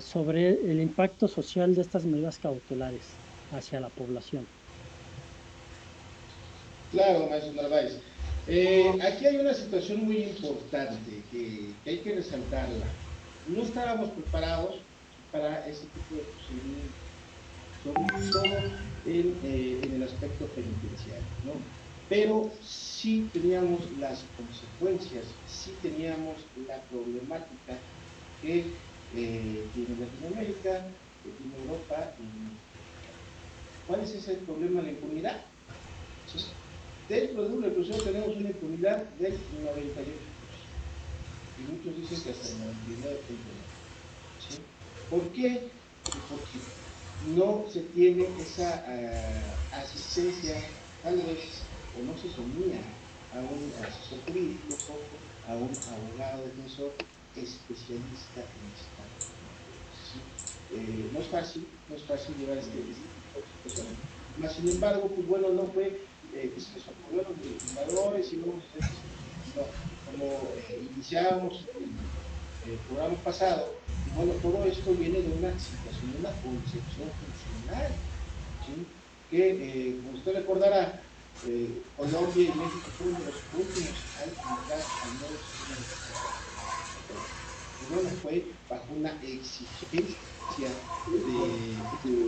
sobre el impacto social de estas medidas cautelares hacia la población? Claro, maestro Narváez. Aquí hay una situación muy importante que hay que resaltarla. No estábamos preparados para ese tipo de procedimientos, sobre todo en el aspecto penitenciario, ¿no? Pero sí teníamos las consecuencias, sí teníamos la problemática que tiene Latinoamérica, que tiene Europa. ¿Cuál es ese problema de la impunidad? ¿Sí? Dentro de una reclusión tenemos una impunidad del 98%. Y muchos dicen que hasta el 99.9%. ¿Sí? ¿Por qué? Pues porque no se tiene esa asistencia, tal vez, o no se somía a un asesor jurídico, a un abogado defensor especialista en esta materia. ¿Sí? No es fácil llevar este tipo de situaciones. Mas, sin embargo, pues bueno, no fue que se les ocurrió a los legisladores y vamos a hacer esto. No, como iniciábamos el programa pasado, y bueno, todo esto viene de una situación, de una concepción funcional, ¿sí? Que, como usted recordará, Colombia y México fueron de los últimos al entrar al nuevo sistema de justicia. Y bueno, fue bajo una exigencia de comunidad que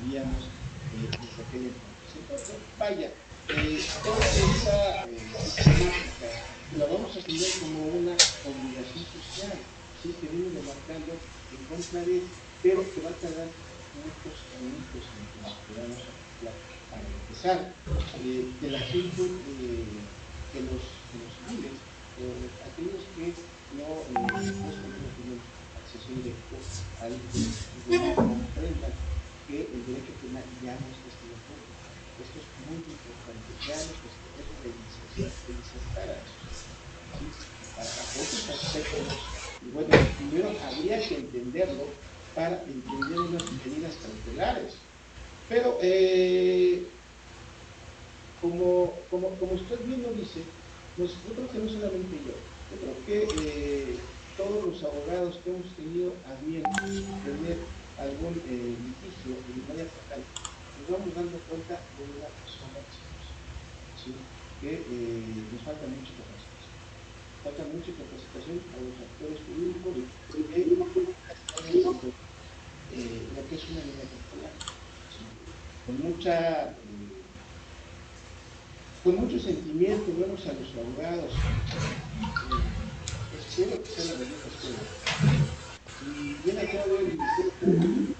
vivíamos desde aquel entonces. Entonces, vaya, toda esa sistemática la vamos a tener como una obligación social, ¿sí? Que viene demarcando en contra de, pero que va a tardar puntos únicos en que nos podamos articular para empezar. El asunto que los civiles, aquellos que supuestamente no tienen acceso directo al derecho civil, comprendan que el derecho penal ya no es testigo público. Esto es muy importante, ya no es una insertar a esos, ¿sí? Bajo otros aspectos, y bueno, primero habría que entenderlo para entender unas medidas cautelares. Pero como usted bien lo dice, pues yo creo que no solamente yo creo que todos los abogados que hemos tenido a bien tener algún litigio en el área penal, nos vamos dando cuenta de una sola situación, ¿sí? Que nos falta mucha capacitación. Falta mucha capacitación a los actores jurídicos de lo que es una medida cautelar, ¿sí? Con mucho sentimiento vemos a los abogados. Espero que sea la bendita escuela. Y viene acá de el Ministerio Público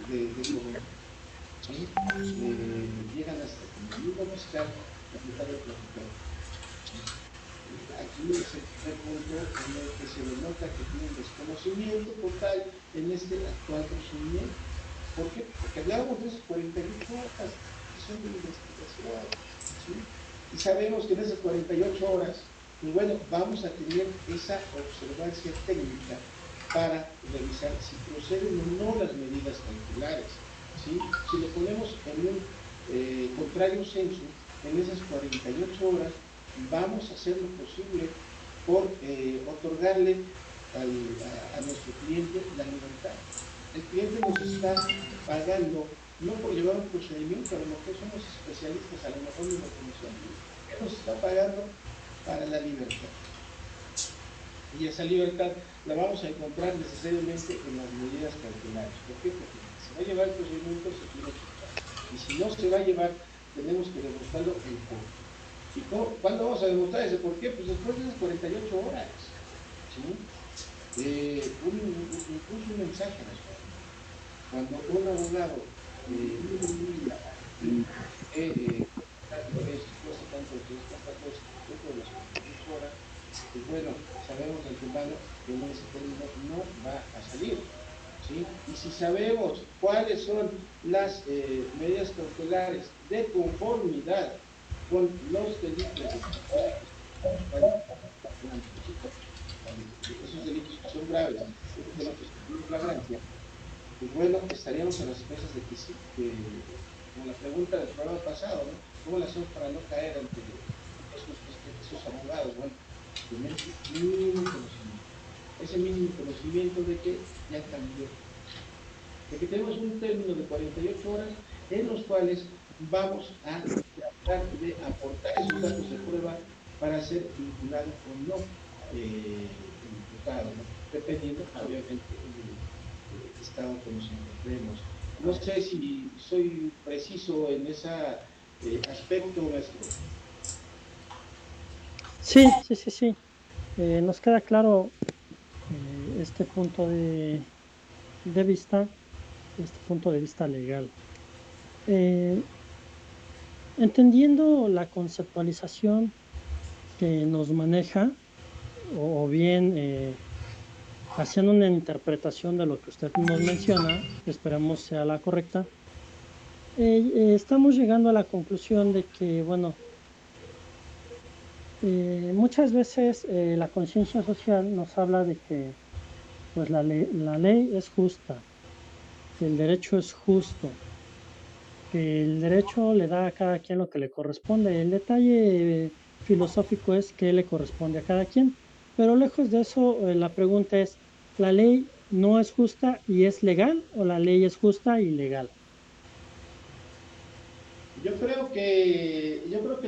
de Colombia, ¿sí? Llegan hasta con el mismo fiscal a tratar de platicar, ¿sí? Aquí es el primer punto en el que se denota que tienen desconocimiento total en este actual procedimiento. ¿Por qué? Porque hablábamos de esas 48 horas que son de investigación, ¿sí? Y sabemos que en esas 48 horas, pues bueno, vamos a tener esa observancia técnica para revisar si proceden o no las medidas cautelares, ¿sí? Si lo ponemos en un contrario censo, en esas 48 horas, vamos a hacer lo posible por otorgarle a nuestro cliente la libertad. El cliente nos está pagando no por llevar un procedimiento, a lo mejor somos especialistas, a lo mejor ni lo conocemos. Él nos está pagando para la libertad. Y esa libertad la vamos a encontrar necesariamente en las medidas cautelares. ¿Por qué? Porque si se va a llevar el procedimiento, se tiene que echar. Y si no se va a llevar, tenemos que demostrarlo el por qué. ¿Y cuándo vamos a demostrar ese por qué? Pues después de esas 48 horas, ¿sí? Incluso un mensaje a las familias. Cuando un abogado cuesta tanto, cuesta cosa, dentro de las 48 horas, pues bueno, sabemos de antemano que en ese término no va a salir, ¿sí? Y si sabemos cuáles son las medidas cautelares de conformidad con los delitos esos delitos que son graves, esos delitos que tienen flagrancia, pues bueno, estaríamos a las expensas de que sí, como la pregunta del programa pasado, ¿no? ¿Cómo le hacemos para no caer ante esos abogados? Bueno, tener ese mínimo conocimiento de que ya cambió, de que tenemos un término de 48 horas en los cuales vamos a tratar de aportar esos datos de prueba para ser vinculado o no el imputado, ¿no? Dependiendo, obviamente, del estado que nos encontremos. No sé si soy preciso en ese aspecto, maestro. Sí, sí, sí, sí. Nos queda claro este punto de vista, este punto de vista legal. Eh, Entendiendo la conceptualización que nos maneja, o bien haciendo una interpretación de lo que usted nos menciona, que esperamos sea la correcta, estamos llegando a la conclusión de que, bueno, muchas veces la conciencia social nos habla de que pues la ley es justa, que el derecho es justo, que el derecho le da a cada quien lo que le corresponde. El detalle filosófico es qué le corresponde a cada quien, pero lejos de eso, la pregunta es, ¿la ley no es justa y es legal o la ley es justa y legal? Yo creo que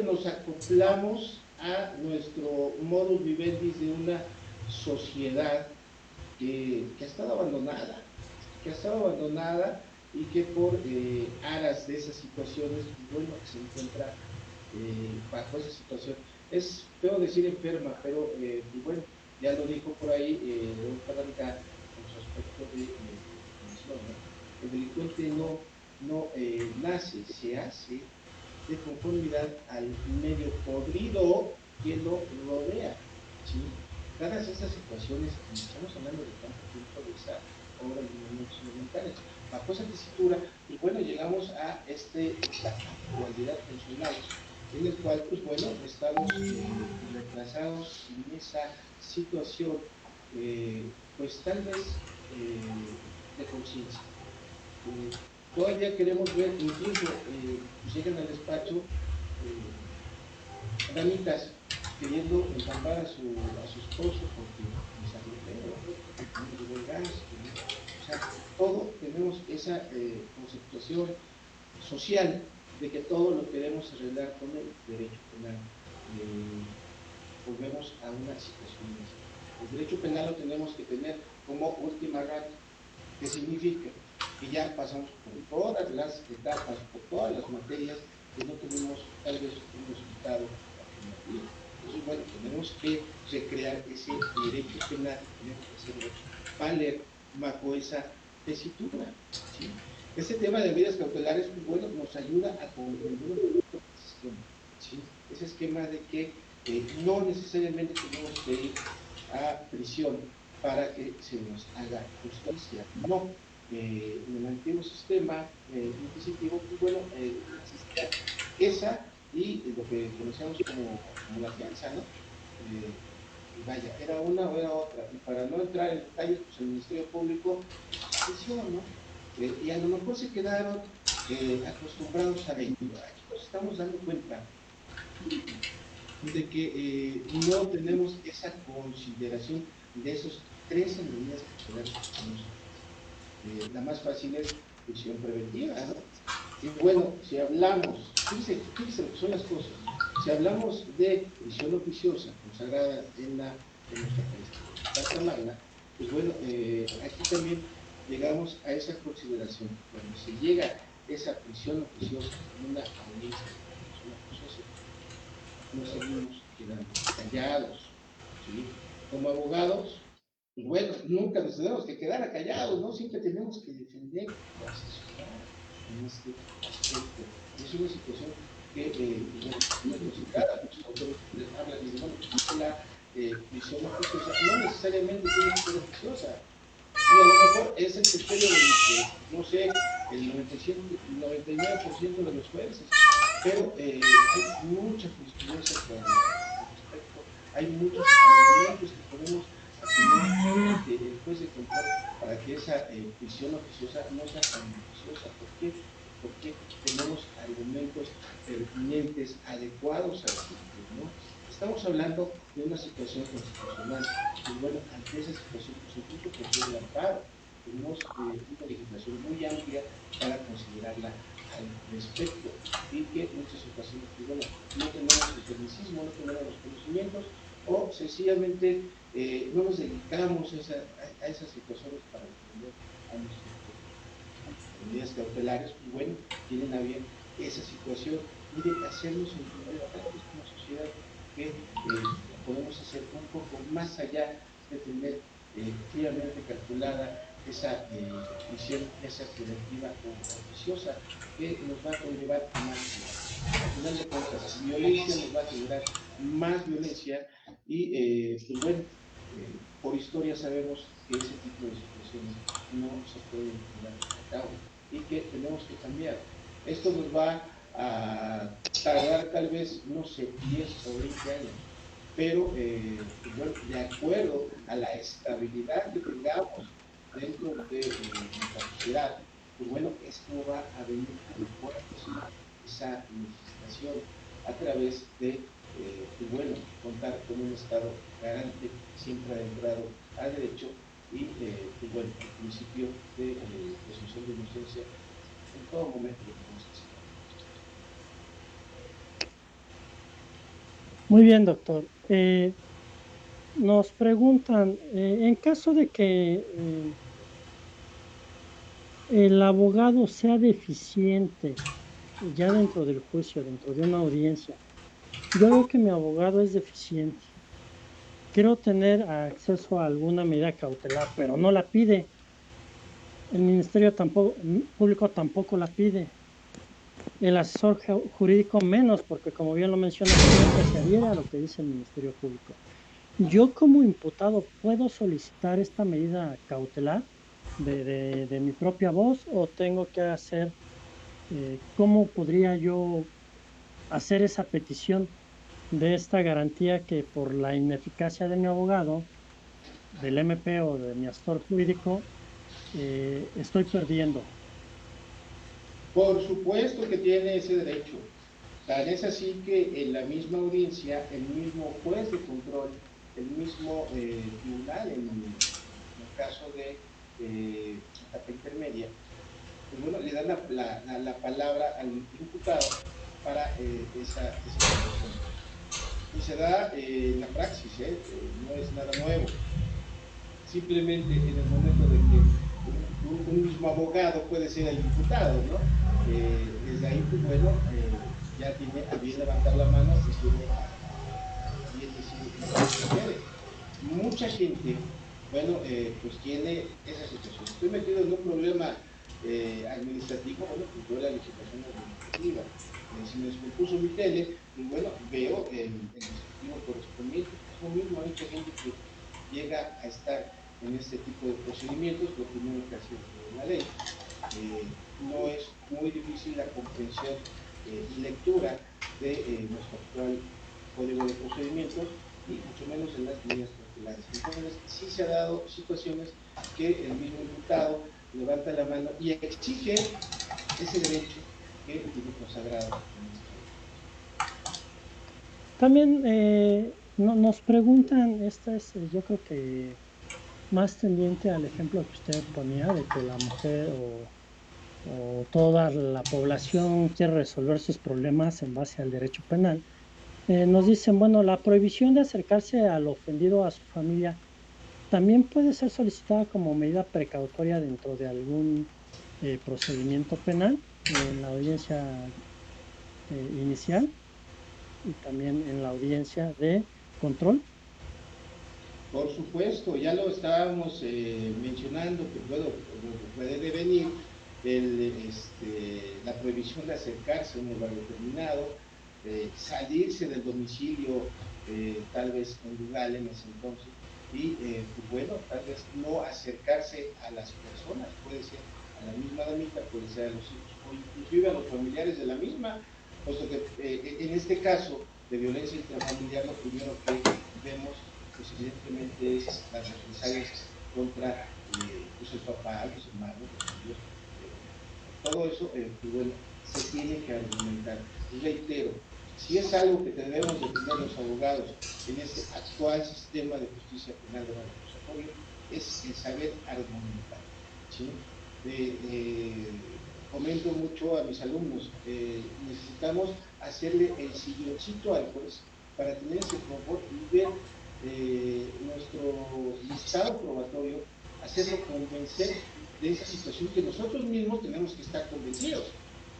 nos acoplamos a nuestro modus vivendi de una sociedad que ha estado abandonada, y que por aras de esas situaciones, pues bueno, se encuentra bajo esa situación. Es feo decir enferma, pero pues bueno, ya lo dijo por ahí don Calarca en su aspecto de definición, ¿no? el delincuente no nace, se hace de conformidad al medio podrido que lo rodea, ¿sí? Dadas estas situaciones, y estamos hablando de tanto tiempo de esa obra de monumentos monumentales, bajo esa tesitura, pues bueno, llegamos a esta actualidad funcional, en el cual, pues bueno, estamos retrasados en esa situación, pues tal vez de conciencia. Eh, Todavía queremos ver, incluso pues llegan al despacho eh, damitas queriendo encampar a su esposo porque les salió feo, porque no llegó el gas, o sea, todo tenemos esa conceptuación social de que todo lo queremos arreglar con el derecho penal. Eh, Volvemos a una situación de esa. El derecho penal lo tenemos que tener como última ratio. ¿Qué significa? Que ya pasamos por todas las etapas, por todas las materias y no tenemos tal vez un resultado afirmativo. Entonces, bueno, tenemos que recrear ese derecho penal, tenemos que hacerlo valer bajo esa tesitura. ¿Sí? Ese tema de medidas cautelares, pues bueno, nos ayuda a comprender un poquito ese esquema. ¿Sí? Ese esquema de que no necesariamente tenemos que ir a prisión para que se nos haga justicia. No, en el antiguo sistema inquisitivo, pues bueno, existía esa y lo que conocíamos como la fianza, ¿no? Y vaya, era una o era otra. Y para no entrar en detalles, pues el Ministerio Público pues, prisión, ¿no? Y a lo mejor se quedaron acostumbrados a ello. Aquí nos estamos dando cuenta de que no tenemos esa consideración de esos 13 medidas cautelares que tenemos. La más fácil es prisión preventiva, ¿no? Y bueno, si hablamos, fíjese lo que son las cosas, si hablamos de prisión oficiosa consagrada en nuestra Carta Magna, pues bueno, aquí también llegamos a esa consideración. Cuando se llega a esa prisión oficiosa en una audiencia de prisión oficiosa, nos seguimos quedando callados, ¿sí? Como abogados, pues bueno, nunca nos tenemos que quedar callados, ¿no? Siempre tenemos que defender o asesorar en este aspecto. Y es una situación que, pues bueno, muy considerada. Muchos autores hablan y dicen, bueno, pues es que la prisión oficiosa no necesariamente tiene que ser oficiosa. Y a lo mejor es el criterio de, no sé, el 99% de los jueces, pero hay mucha jurisprudencia al respecto, hay muchos argumentos que podemos acuñar ante el juez de control para que esa prisión oficiosa no sea tan oficiosa. ¿Por qué? Porque tenemos argumentos pertinentes, adecuados al sitio, ¿no? Estamos hablando de una situación constitucional. Pues bueno, ante esa situación, pues incluso procede el amparo. Tenemos una legislación muy amplia para considerarla al respecto y que en muchas ocasiones, pues bueno, no tenemos el tecnicismo, no tenemos los conocimientos o sencillamente no nos dedicamos a esas situaciones para defender a nuestros las medidas cautelares, pues bueno, tienen a bien esa situación y de hacernos entender tal vez como sociedad que podemos hacer un poco más allá de tener fríamente calculada esa prisión, ya sea preventiva o oficiosa, que nos va a conllevar más violencia. Al final de cuentas, violencia nos va a generar más violencia y, pues bueno, por historia sabemos que ese tipo de situaciones no se pueden llevar a cabo y que tenemos que cambiar. Esto nos va a tardar tal vez, no sé, 10 o 20 años, pero pues bueno, de acuerdo a la estabilidad que tengamos dentro de nuestra sociedad, pues bueno, esto va a venir adecuándose esa legislación a través de, pues bueno, contar con un Estado garante, siempre adentrado al derecho y, pues bueno, el principio de presunción de inocencia en todo momento lo tenemos que hacer. Muy bien, doctor. Nos preguntan, en caso de que el abogado sea deficiente ya dentro del juicio, dentro de una audiencia, yo veo que mi abogado es deficiente. Quiero tener acceso a alguna medida cautelar, pero no la pide. el Ministerio Público tampoco la pide. El asesor jurídico menos, porque como bien lo menciona, siempre se adhiere a lo que dice el Ministerio Público. Yo como imputado, ¿puedo solicitar esta medida cautelar de mi propia voz o tengo que hacer, cómo podría yo hacer esa petición de esta garantía que por la ineficacia de mi abogado, del MP o de mi asesor jurídico, estoy perdiendo? Por supuesto que tiene ese derecho. Tan es así que en la misma audiencia, el mismo juez de control, el mismo tribunal, en el caso de etapa intermedia, pues bueno, le dan la palabra al imputado para esa situación. Y se da en la praxis, no es nada nuevo. Simplemente en el momento de que un mismo abogado puede ser el imputado, ¿no? Desde ahí, pues bueno, ya tiene a bien levantar la mano y tiene a bien decir lo que quiere. Mucha gente, bueno, pues tiene esa situación. Estoy metido en un problema administrativo, bueno, pues veo la legislación administrativa. Si me descompuso mi tele, pues bueno, veo el dispositivo correspondiente. Es lo mismo, hay mucha gente que llega a estar en este tipo de procedimientos, lo primero que hace la ley. No es muy difícil la comprensión y lectura de nuestro actual Código de Procedimientos y mucho menos en las medidas cautelares. Entonces, sí se ha dado situaciones que el mismo imputado levanta la mano y exige ese derecho que tiene consagrado en esta ley. También nos preguntan, esta es, yo creo que más tendiente al ejemplo que usted ponía de que la mujer o toda la población quiere resolver sus problemas en base al derecho penal. Nos dicen, bueno, la prohibición de acercarse al ofendido a su familia también puede ser solicitada como medida precautoria dentro de algún procedimiento penal en la audiencia inicial y también en la audiencia de control. Por supuesto, ya lo estábamos mencionando, que puede devenir la prohibición de acercarse a un lugar determinado, salirse del domicilio, tal vez conjugal en ese entonces, y pues bueno, tal vez no acercarse a las personas, puede ser a la misma damita, puede ser a los hijos, o inclusive a los familiares de la misma, puesto que en este caso de violencia intrafamiliar, lo primero que vemos pues evidentemente es las represalias contra pues el papá, los hermanos, los tíos, todo eso, pues bueno, se tiene que argumentar. Reitero, si es algo que debemos de tener los abogados en este actual sistema de justicia penal de acusatorio, es el saber argumentar. ¿Sí? Comento mucho a mis alumnos, necesitamos hacerle el silloncito al juez para tener ese confort y ver nuestro listado probatorio, hacerlo convencer de esa situación que nosotros mismos tenemos que estar convencidos.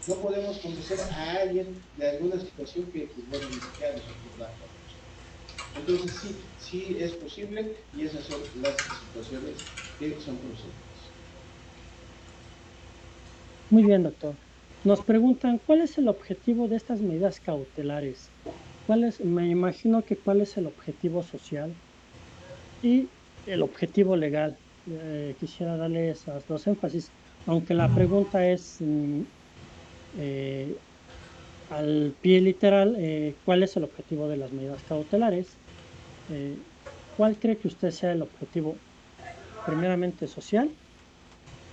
No podemos convencer a alguien de alguna situación que, pues bueno, ni siquiera nosotros la conocemos. Entonces sí es posible y esas son las situaciones que son procedentes. Muy bien, doctor. Nos preguntan, ¿cuál es el objetivo de estas medidas cautelares? Me imagino que cuál es el objetivo social y el objetivo legal. Quisiera darle esas dos énfasis, aunque la pregunta es eh, al pie literal, ¿cuál es el objetivo de las medidas cautelares? Eh, ¿Cuál cree que usted sea el objetivo primeramente social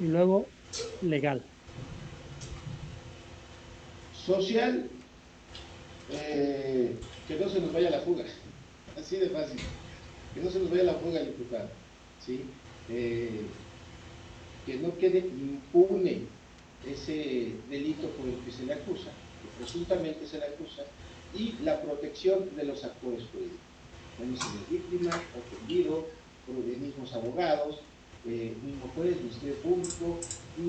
y luego legal? Social, que no se nos vaya la fuga, así de fácil, que no se nos vaya la fuga al imputado, ¿sí? Que no quede impune ese delito por el que se le acusa, que presuntamente se le acusa, y la protección de los actores jurídicos, llámese víctima, ofendido, por los mismos abogados, mismo juez, Ministerio Público y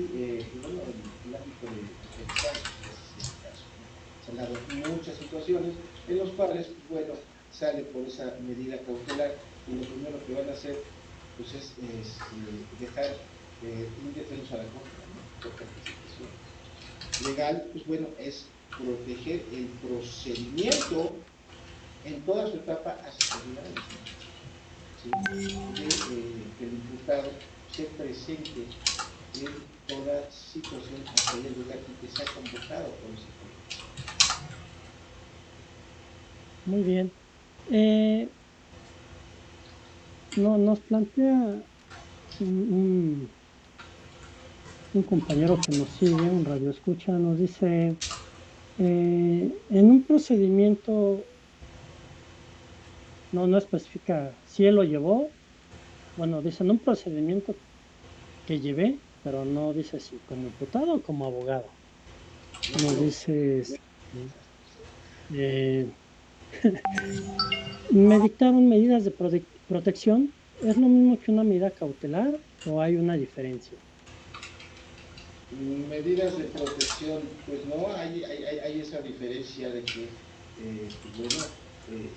bueno, el ámbito de defensa, que es este caso. Se han dado muchas situaciones en los cuales, pues, bueno, sale por esa medida cautelar y lo primero que van a hacer pues es dejar indefenso a la contra, ¿no? Por participación. Legal, pues bueno, es proteger el procedimiento en toda su etapa hasta llegar a la sentencia, ¿sí? Que el imputado se presente en toda situación hasta el lugar y que sea convocado por ese juez. Muy bien. Eh, no, nos plantea un, un compañero que nos sigue, un radio escucha, nos dice, en un procedimiento, no especifica si él lo llevó, bueno, dice en un procedimiento que llevé, pero no dice si como imputado o como abogado. No, Nos bueno, dice, eh, me dictaron medidas de protección. ¿Es lo mismo que una medida cautelar o hay una diferencia? medidas de protección, pues no, hay esa diferencia de que, pues bueno,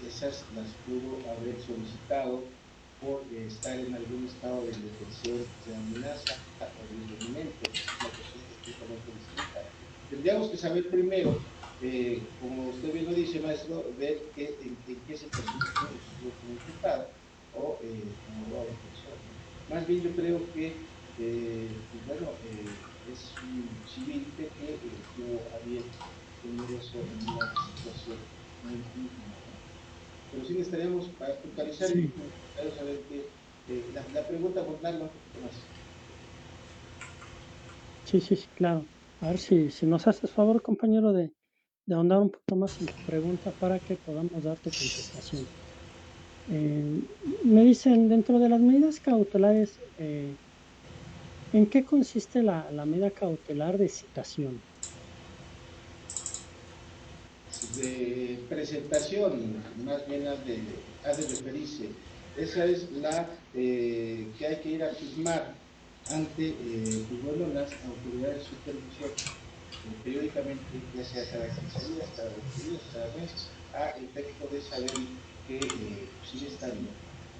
esas las pudo haber solicitado por estar en algún estado de indefensión, de amenaza o de impedimento. Esa es una cuestión completamente distinta. Tendríamos que saber primero, como usted bien lo dice, maestro, ver en qué situación estuvo como imputado o como abogado de defensor, ¿no? Más bien yo creo que, pues bueno, es un civil de que tuvo a bien tener eso en una situación muy íntima, ¿no? Pero sí necesitaríamos para puntualizar y Sí, saber que la pregunta abordarla un poquito más. sí, claro. A ver si nos haces favor, compañero, de ahondar un poquito más en tu pregunta para que podamos darte contestación. Eh, Me dicen, dentro de las medidas cautelares, ¿en qué consiste la medida cautelar de citación? De presentación, más bien ha de referirse. Esa es la que hay que ir a firmar ante pues bueno, las autoridades de supervisión periódicamente, ya sea cada 15 días, cada 20 días, cada mes, a efecto de saber que sigue estando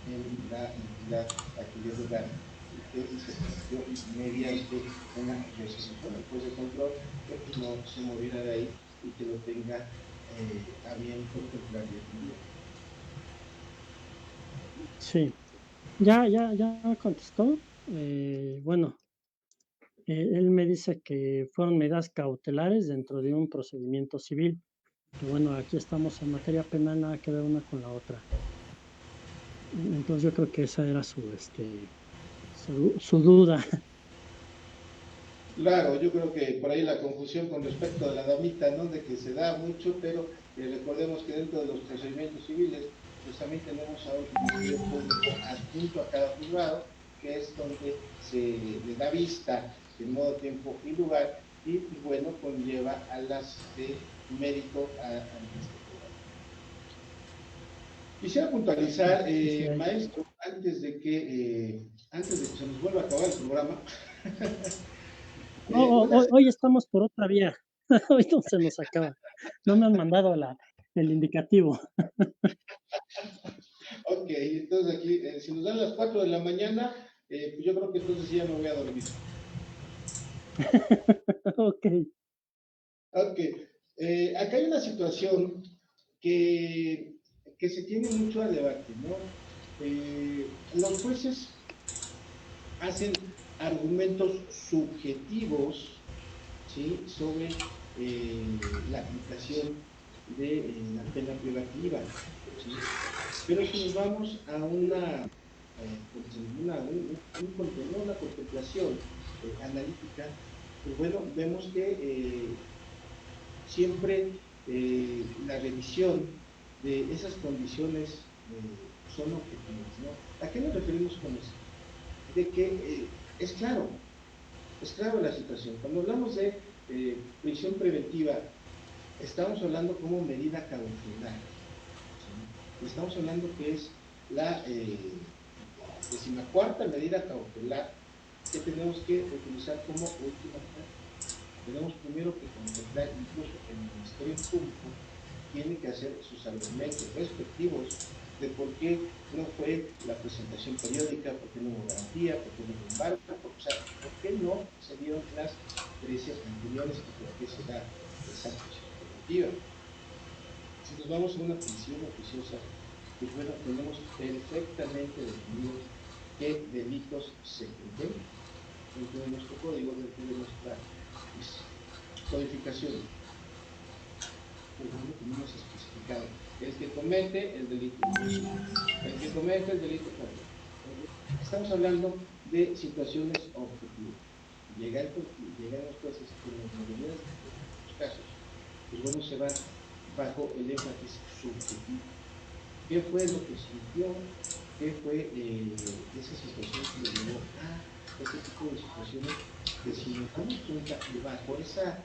en la entidad a que dio lugar y que se planteó mediante una resolución, el juez de control, que pues no se moviera de ahí y que lo tenga a bien contemplar y atender. Sí, ya me contestó. Bueno, él me dice que fueron medidas cautelares dentro de un procedimiento civil. Que bueno, aquí estamos en materia penal, nada que ver una con la otra. Entonces yo creo que esa era su duda. Claro, yo creo que por ahí la confusión con respecto a la damita, ¿no? De que se da mucho, pero recordemos que dentro de los procedimientos civiles, pues también tenemos a un Ministerio Público adjunto a cada juzgado, que es donde se le da vista en modo, tiempo y lugar, y pues bueno, conlleva a las de mérito ante este juzgado. Quisiera puntualizar, Sí, maestro, antes de que se nos vuelva a acabar el programa, una. hoy estamos por otra vía. Hoy no se nos acaba. No me han mandado el indicativo. Ok, entonces aquí, si nos dan las 4 de la mañana, pues yo creo que entonces ya me voy a dormir. Ok, Ok, acá hay una situación que, que se tiene mucho a debate, ¿no? Los jueces hacen argumentos subjetivos, ¿sí? Sobre la aplicación de la pena privativa, ¿sí? Pero si nos vamos a una contemplación analítica, pues bueno, vemos que siempre la revisión de esas condiciones son objetivas, ¿no? ¿A qué nos referimos con eso? De que es claro la situación. Cuando hablamos de prisión preventiva, estamos hablando como medida cautelar, ¿sí? Estamos hablando que es la 14ª medida cautelar que tenemos que utilizar como última práctica. Tenemos primero que contemplar incluso el Ministerio Público tiene que hacer sus argumentos respectivos de por qué no fue la presentación periódica, por qué no hubo garantía, por qué no hubo embargo, o sea, por qué no se dieron las 13 anteriores y por qué se da esa prisión preventiva. Si nos vamos a una prisión oficiosa, pues bueno, tenemos perfectamente definido qué delitos se cometen dentro de nuestro código, dentro de nuestra pues, codificación. Pues bueno, tenemos especificado el que comete el delito inclusivo, el que comete el delito también. Estamos hablando de situaciones objetivas. Llegan los jueces que en la mayoría de los casos, pues bueno, se van bajo el énfasis subjetivo. ¿Qué fue lo que sintió? ¿Qué fue esa situación que le llevó a este tipo de situaciones? Que si nos damos cuenta, bajo esa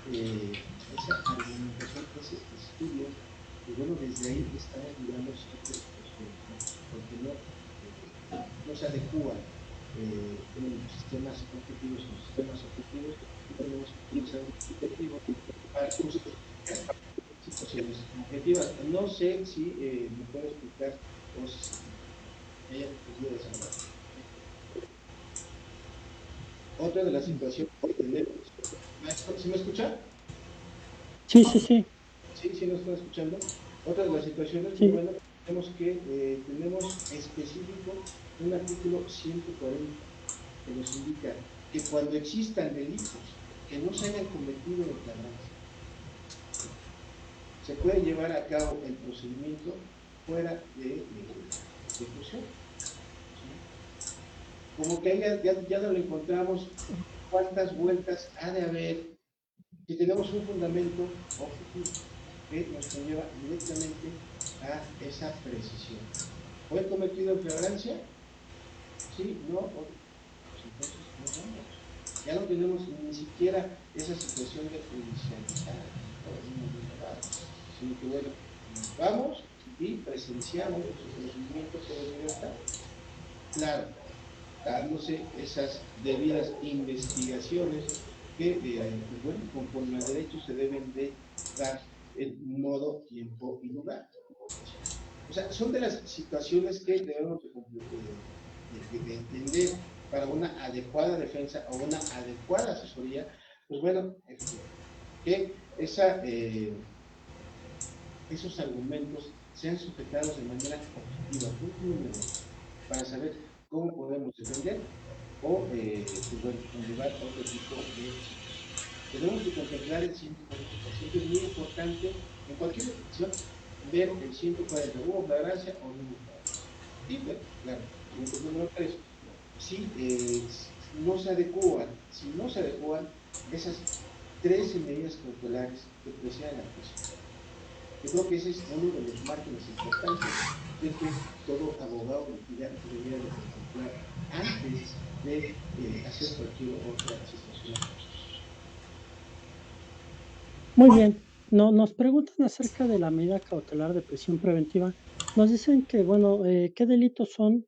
argumentación, ese estudio, pues bueno, desde ahí estamos mirando ciertos procedimientos, porque no se adecúan en los sistemas objetivos. En los sistemas objetivos tenemos que utilizar un objetivo para justificar situaciones objetivas. No sé si me puedo explicar o si me haya entendido de esa manera. Otra de las situaciones que tenemos, maestro, ¿sí me escucha? Sí, sí, sí, Sí, sí nos están escuchando. Otra de las situaciones, pues sí. bueno, tenemos específico un artículo 140 que nos indica que cuando existan delitos que no se hayan cometido en flagrancia, se puede llevar a cabo el procedimiento fuera de ejecución. ¿Sí? Como que ahí ya no lo encontramos cuántas vueltas ha de haber si tenemos un fundamento objetivo que nos conlleva directamente a esa precisión. ¿Fue cometido en flagrancia? Sí, no, pues entonces no vamos. Ya no tenemos ni siquiera esa situación de judicializar en un momento dado, sino que bueno, nos vamos y presenciamos nuestro procedimiento por libertad. Claro, dándose esas debidas investigaciones que, pues bueno, conforme a derecho se deben de dar en modo, tiempo y lugar. O sea, son de las situaciones que debemos de entender para una adecuada defensa o una adecuada asesoría, pues bueno, que esos argumentos sean sujetados de manera objetiva. Punto número uno, para saber cómo podemos defender o, pues bueno, conllevar otro tipo de situación. Tenemos que contemplar el 140. Siempre es muy importante en cualquier definición ver el 140. ¿Hubo flagrancia o no hubo flagrancia? Y bueno, claro, punto número 3. Si si no se adecúan esas 13 medidas cautelares que preceden la prisión. Yo creo que ese es uno de los márgenes importantes de que todo abogado litigante debería de contemplar antes de hacer cualquier otra situación. Muy bien. No, nos preguntan acerca de la medida cautelar de prisión preventiva. Nos dicen que, bueno, ¿qué delitos son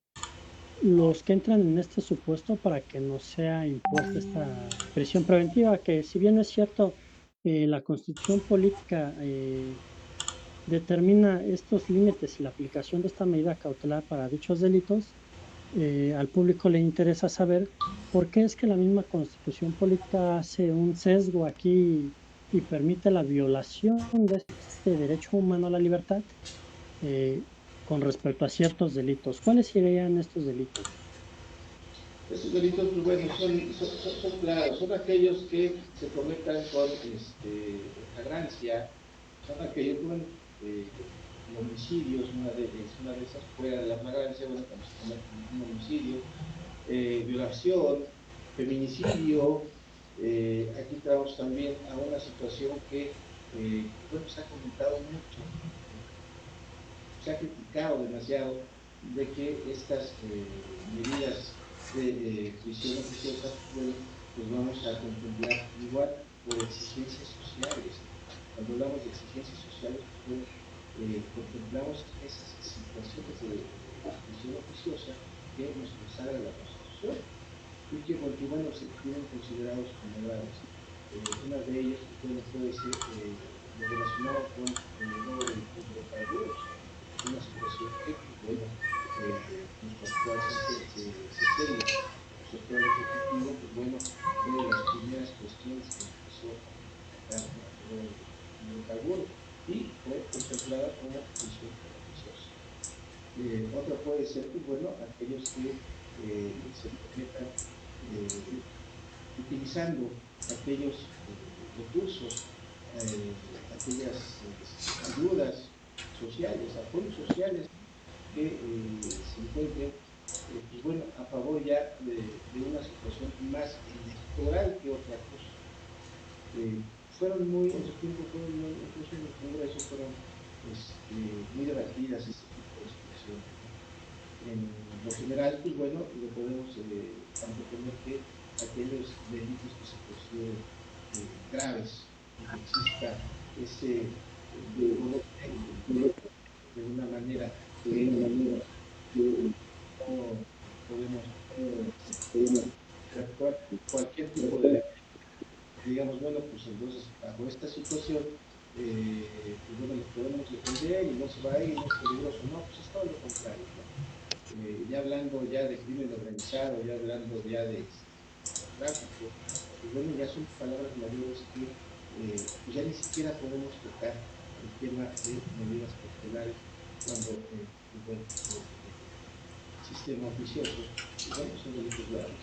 los que entran en este supuesto para que no sea impuesta esta prisión preventiva? Que si bien es cierto, la Constitución política determina estos límites y la aplicación de esta medida cautelar para dichos delitos, al público le interesa saber por qué es que la misma Constitución política hace un sesgo aquí y permite la violación de este derecho humano a la libertad eh, con respecto a ciertos delitos. ¿Cuáles serían estos delitos? Estos delitos, pues bueno, son claros, son aquellos que se cometan con flagrancia, son aquellos, bueno, el homicidio es una de esas, fuera de la flagrancia, bueno, cuando se comete un homicidio, violación, feminicidio. Aquí traemos también a una situación que, bueno, se ha comentado mucho, se ha criticado demasiado de que estas medidas de prisión oficiosa, bueno, pues vamos a contemplar igual por exigencias sociales. Cuando hablamos de exigencias sociales, pues bueno, contemplamos esas situaciones de prisión oficiosa que nos consagra la Constitución y que, bueno, se tienen considerados como graves. Una de ellas, pues, bueno, puede ser lo relacionado con el robo de hidrocarburos, una situación que, pues bueno, nuestro actual sexenio, nuestro actual ejecutivo, pues bueno, fue de las primeras cuestiones que empezó a atacar el robo de hidrocarburos y fue contemplada como prisión oficiosa. Otra puede ser, pues bueno, aquellos que se cometan utilizando aquellos recursos, aquellas ayudas sociales, apoyos sociales que se encuentren, pues bueno, a favor ya de una situación más electoral que otra cosa. Fueron muy, en su tiempo fueron muy, incluso en el Congreso fueron muy debatidas este tipo de situaciones, ¿no? En lo general, pues bueno, lo podemos anteponer que aquellos delitos que se consideren graves y que exista ese involucre de una manera que no podemos actuar cualquier tipo de digamos, bueno, pues entonces bajo esta situación, pues bueno, nos podemos defender y no se va a ir, no es peligroso, no, pues es todo lo contrario, ¿no? Ya hablando ya de crimen organizado, ya hablando ya de tráfico, pues bueno, ya son palabras mayores que pues ya ni siquiera podemos tocar el tema de medidas cautelares cuando, pues bueno, sistema oficioso, pues bueno, son delitos graves.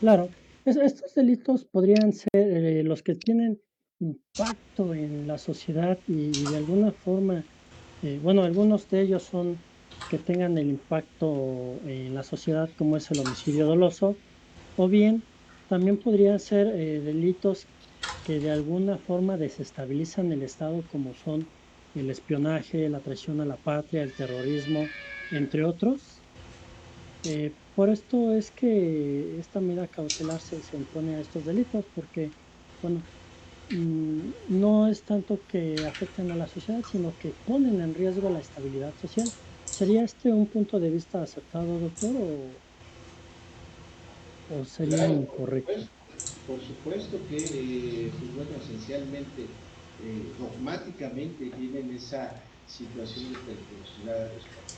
Claro, estos delitos podrían ser los que tienen impacto en la sociedad y de alguna forma, bueno, algunos de ellos son que tengan el impacto en la sociedad, como es el homicidio doloso, o bien también podrían ser delitos que de alguna forma desestabilizan el Estado, como son el espionaje, la traición a la patria, el terrorismo, entre otros. Por esto es que esta medida cautelar se impone a estos delitos, porque, bueno, no es tanto que afecten a la sociedad, sino que ponen en riesgo la estabilidad social. ¿Sería este un punto de vista acertado, doctor, o sería Claro, incorrecto? por supuesto que, pues bueno, esencialmente, dogmáticamente tienen esa situación de peligrosidad a los países.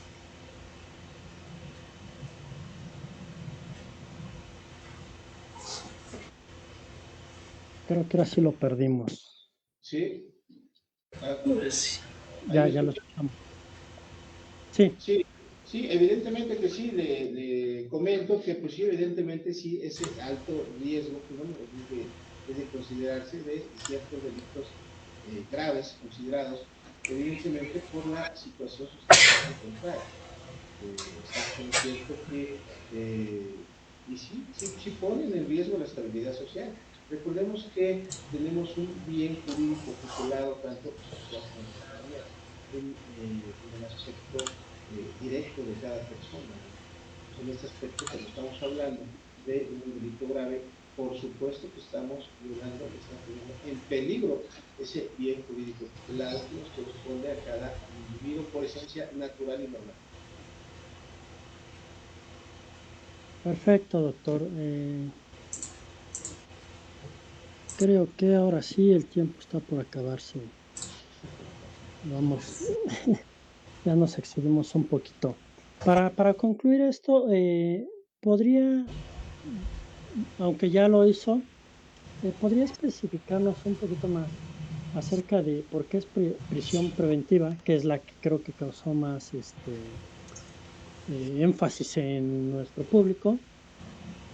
Creo que ahora sí lo perdimos. Sí, ah, ahí Ya, me ya lo escucha. escuchamos. Sí, Sí, sí, evidentemente que sí, le comento que pues sí, evidentemente sí, ese alto riesgo, pues bueno, es de considerarse de ciertos delitos graves considerados, evidentemente por la situación social que contrae. Estamos en lo cierto que, y sí ponen en riesgo la estabilidad social. Recordemos que tenemos un bien jurídico tutelado tanto social como patrimonial en el aspecto directo de cada persona, ¿no? Pues en este aspecto, cuando estamos hablando de un delito grave, por supuesto que estamos violando, estamos poniendo en peligro ese bien jurídico tutelado que nos corresponde a cada individuo por esencia natural y normal. perfecto, doctor. Creo que ahora sí el tiempo está por acabarse. Vamos, ya nos excedimos un poquito. Para concluir esto, podría, aunque ya lo hizo, ¿podría especificarnos un poquito más acerca de por qué es prisión preventiva, que es la que creo que causó más énfasis en nuestro público?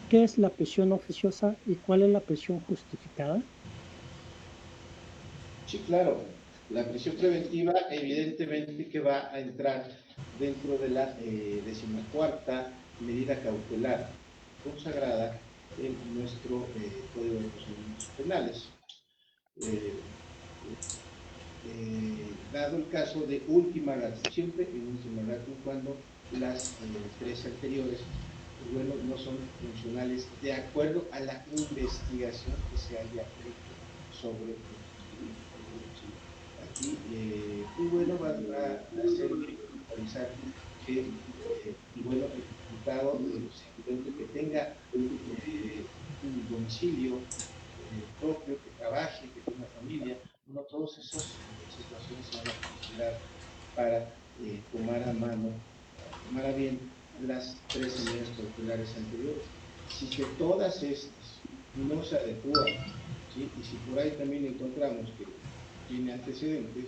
¿Qué es la prisión oficiosa y cuál es la prisión justificada? Sí, claro. La prisión preventiva evidentemente que va a entrar dentro de la 14ª medida cautelar consagrada en nuestro Código de Procedimientos Penales. Eh, Dado el caso de última ratio, siempre en última ratio, cuando las tres anteriores, pues bueno, no son funcionales de acuerdo a la investigación que se haya hecho sobre el individuo. ¿Sí? Aquí, pues bueno, va a ser bien puntualizar que, pues bueno, el imputado es evidente que tenga un domicilio propio, que trabaje, que tenga familia todas esas situaciones se van a considerar para tomar a bien las tres medidas cautelares anteriores. Si de todas estas no se adecúan, ¿sí? Y si por ahí también encontramos que tiene antecedentes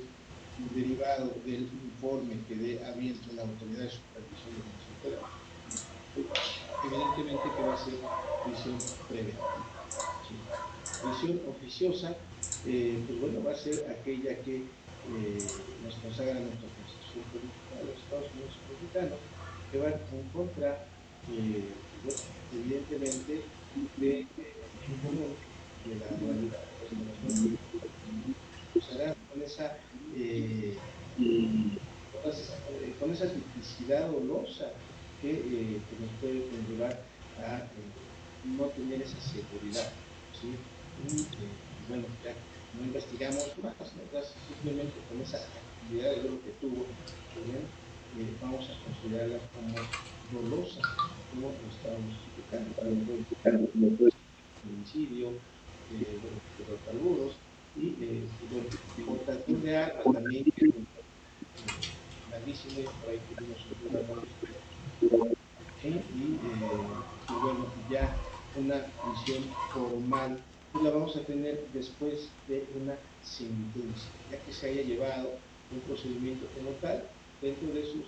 derivado del informe que dé a bien la autoridad de supervisión de Comisión Federal, evidentemente que va a ser prisión preventiva. ¿Sí? Prisión oficiosa, pues bueno, va a ser aquella que nos consagra nuestra Constitución Política de los Estados Unidos Mexicanos, que van en contra, pues bueno, evidentemente, de bien común, de la moralidad, de la restauración jurídica, será con esa, con esa tipicidad dolosa que nos puede conllevar a no tener esa seguridad, ¿sí? Y bueno, ya no investigamos más, ¿no? Ya simplemente con esa actividad de lo que tuvo, pues bueno, vamos a considerarla como dolosa, como lo estábamos explicando, como puede homicidio, bueno, hidrocarburos y, pues bueno, portación de armas también, que es un gravísimo, y por ahí tuvimos un programa al respecto. Y pues bueno, ya una prisión formal, pues la vamos a tener después de una sentencia, ya que se haya llevado un procedimiento como tal dentro de sus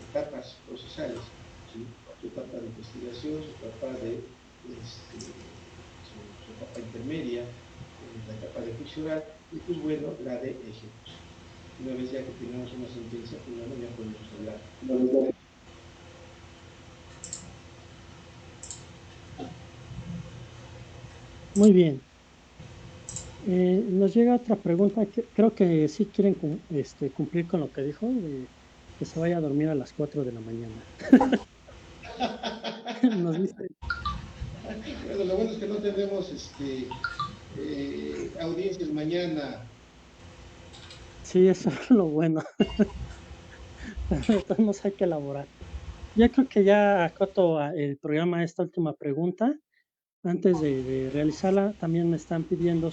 etapas procesales, ¿sí? Su etapa de investigación, su etapa de su etapa intermedia, la etapa de juicio oral y pues bueno, la de ejecución. Una vez ya que tengamos una sentencia, pues bueno, ya podemos hablar. Muy bien. Nos llega otra pregunta que creo que sí quieren cumplir con lo que dijo, de que se vaya a dormir a las 4 de la mañana. Nos dice, Bueno, lo bueno es que no tenemos audiencias mañana. sí, eso es lo bueno, pero de todos modos hay que elaborar. Yo creo que ya acoto el programa a esta última pregunta. Antes de realizarla, también me están pidiendo